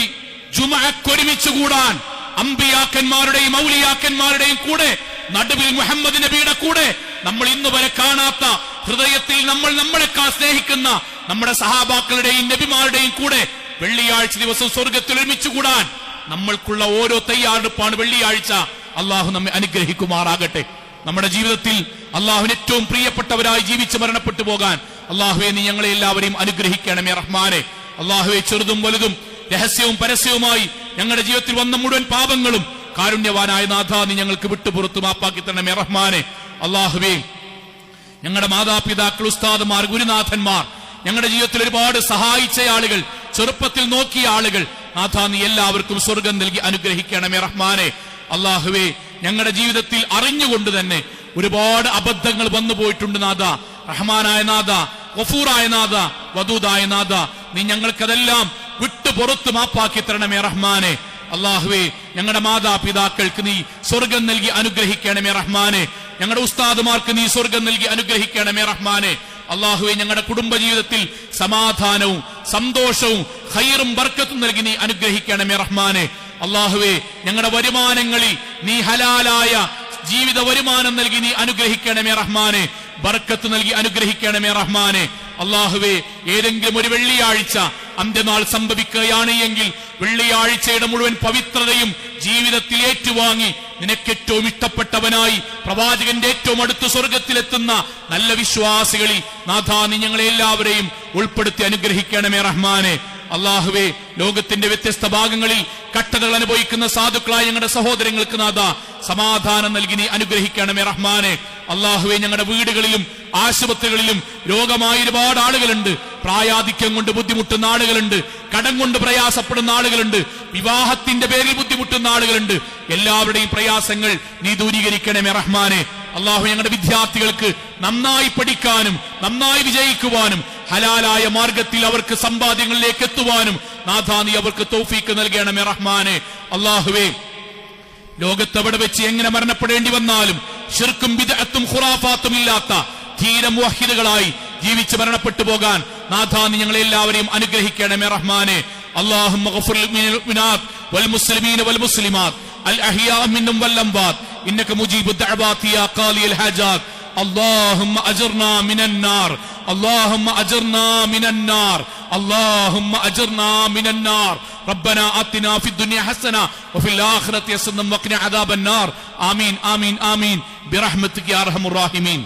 ജുമുഅക്ക് ഒരുമിച്ച് കൂടാൻ അമ്പിയാക്കന്മാരുടെയും ഔലിയാക്കന്മാരുടെയും കൂടെ, നടുവിൽ മുഹമ്മദ് നബിയുടെ കൂടെ, നമ്മൾ ഇന്ന് വരെ കാണാത്ത, ഹൃദയത്തിൽ നമ്മൾ നമ്മളെക്കാൾ സ്നേഹിക്കുന്ന നമ്മുടെ സഹാബാക്കളുടെയും നബിമാരുടെയും കൂടെ വെള്ളിയാഴ്ച ദിവസം സ്വർഗത്തിൽ ഒരുമിച്ച് കൂടാൻ നമ്മൾക്കുള്ള ഓരോ തയ്യാറെടുപ്പാണ് വെള്ളിയാഴ്ച. അള്ളാഹു നമ്മെ അനുഗ്രഹിക്കുമാറാകട്ടെ. നമ്മുടെ ജീവിതത്തിൽ അള്ളാഹുവിന് ഏറ്റവും പ്രിയപ്പെട്ടവരായി ജീവിച്ച് മരണപ്പെട്ടു പോകാൻ അള്ളാഹുവെ നീ ഞങ്ങളെ എല്ലാവരെയും അനുഗ്രഹിക്കണമേ റഹ്മാനെ. അള്ളാഹുവെ, ചെറുതും വലുതും രഹസ്യവും പരസ്യവുമായി ഞങ്ങളുടെ ജീവിതത്തിൽ വന്ന മുഴുവൻ പാപങ്ങളും കാരുണ്യവാനായ നാഥ നീ ഞങ്ങൾക്ക് വിട്ടുപുറത്തു മാപ്പാക്കി തരണമേ റഹ്മാനെ. അള്ളാഹുവേ, ഞങ്ങളുടെ മാതാപിതാക്കൾ, ഉസ്താദുമാർ, ഗുരുനാഥന്മാർ, ഞങ്ങളുടെ ജീവിതത്തിൽ ഒരുപാട് സഹായിച്ച ആളുകൾ, ചെറുപ്പത്തിൽ നോക്കിയ ആളുകൾ, നാഥ നീ എല്ലാവർക്കും സ്വർഗം നൽകി അനുഗ്രഹിക്കണമേ റഹ്മാനെ. അള്ളാഹുവേ, ഞങ്ങളുടെ ജീവിതത്തിൽ അറിഞ്ഞുകൊണ്ട് തന്നെ ഒരുപാട് അബദ്ധങ്ങൾ വന്നു പോയിട്ടുണ്ട് നാഥ. റഹ്മാനായ നാഥ, ഗഫൂറായ നാഥ, വദൂദായ നാഥ, നീ ഞങ്ങൾക്കതെല്ലാം വിട്ടു പുറത്ത് മാപ്പാക്കി തരണമേ റഹ്മാനെ. അള്ളാഹുവേ, ഞങ്ങളുടെ മാതാപിതാക്കൾക്ക് നീ സ്വർഗം നൽകി അനുഗ്രഹിക്കണമേ റഹ്മാനെ. ഞങ്ങളുടെ ഉസ്താദുമാർക്ക് നീ സ്വർഗം നൽകി അനുഗ്രഹിക്കണമേ റഹ്മാനെ. അള്ളാഹുവെ, ഞങ്ങളുടെ കുടുംബജീവിതത്തിൽ സമാധാനവും സന്തോഷവും ഖൈറും ബർക്കത്തും നൽകി നീ അനുഗ്രഹിക്കണമേ റഹ്മാനെ. അല്ലാഹുവേ ഞങ്ങളുടെ വരുമാനങ്ങളിൽ നീ ഹലാലായ ജീവിത വരുമാനം നൽകി നീ അനുഗ്രഹിക്കണമേ റഹ്മാനെ. ബർക്കത്ത് നൽകി അനുഗ്രഹിക്കണമേ റഹ്മാനെ. അല്ലാഹുവേ ഏതെങ്കിലും ഒരു വെള്ളിയാഴ്ച അന്ത്യനാൾ സംഭവിക്കുകയാണ് എങ്കിൽ വെള്ളിയാഴ്ചയുടെ മുഴുവൻ പവിത്രതയും ജീവിതത്തിൽ ഏറ്റുവാങ്ങി നിനക്കേറ്റവും ഇഷ്ടപ്പെട്ടവനായി പ്രവാചകന്റെ ഏറ്റവും അടുത്ത് സ്വർഗത്തിലെത്തുന്ന നല്ല വിശ്വാസികളിൽ നാഥാ നീ ഞങ്ങളെ എല്ലാവരെയും ഉൾപ്പെടുത്തി അനുഗ്രഹിക്കണമേ റഹ്മാനെ. അല്ലാഹുവേ ലോകത്തിന്റെ വ്യത്യസ്ത ഭാഗങ്ങളിൽ കഷ്ടതകൾ അനുഭവിക്കുന്ന സാധുക്കളായ ഞങ്ങളുടെ സഹോദരങ്ങൾക്ക് നാഥാ സമാധാനം നൽകി നീ അനുഗ്രഹിക്കണമേ റഹ്മാനെ. അല്ലാഹുവേ ഞങ്ങളുടെ വീടുകളിലും ആശുപത്രികളിലും രോഗമായ ഒരുപാട് ആളുകളുണ്ട്, പ്രായാധിക്യം കൊണ്ട് ബുദ്ധിമുട്ടുന്ന ആളുകളുണ്ട്, കടം കൊണ്ട് പ്രയാസപ്പെടുന്ന ആളുകളുണ്ട്, വിവാഹത്തിന്റെ പേരിൽ ബുദ്ധിമുട്ടുന്ന ആളുകളുണ്ട്. എല്ലാവരുടെയും പ്രയാസങ്ങൾ നീ ദൂരീകരിക്കണമേ റഹ്മാനെ. അല്ലാഹു ഞങ്ങളുടെ വിദ്യാർത്ഥികൾക്ക് നന്നായി പഠിക്കാനും നന്നായി വിജയിക്കുവാനും ഹലാലായ മാർഗത്തിൽ അവർക്ക് സമ്പാദ്യങ്ങളിലേക്ക് എത്തുവാനും നാഥാ നീ അവർക്ക് തൗഫീക്ക് നൽകണമേ റഹ്മാനെ. അല്ലാഹുവേ ലോകത്തെവിടെ വെച്ച് എങ്ങനെ മരണപ്പെടേണ്ടി വന്നാലും ശിർക്കും ബിദ്അത്തും ഖുറാഫാത്തും ഇല്ലാത്ത ധീര മുവഹിദുകളായി ജീവിച്ച് മരണപ്പെട്ടു പോകാൻ നാഥാ നീ ഞങ്ങളെ എല്ലാവരെയും അനുഗ്രഹിക്കണമേ റഹ്മാനെ. അല്ലാഹുമ്മ ഗഫിർ ലിൽ മുഅ്മിനാത്ത് വൽ മുസ്ലിമീന വൽ മുസ്ലിമാത്ത് അൽ അഹ്യാ മിൻഹും വൽ അംവാത്ത് ഇന്നക മുജീബു ദഅവാതി യാ ഖാലിയൽ ഹാജാത്ത്. اللهم أجرنا من النار اللهم أجرنا من النار اللهم أجرنا من النار ربنا آتنا في الدنيا حسنة وفي الآخرة حسنة وقنا عذاب النار آمين آمين آمين برحمتك يا أرحم الراحمين.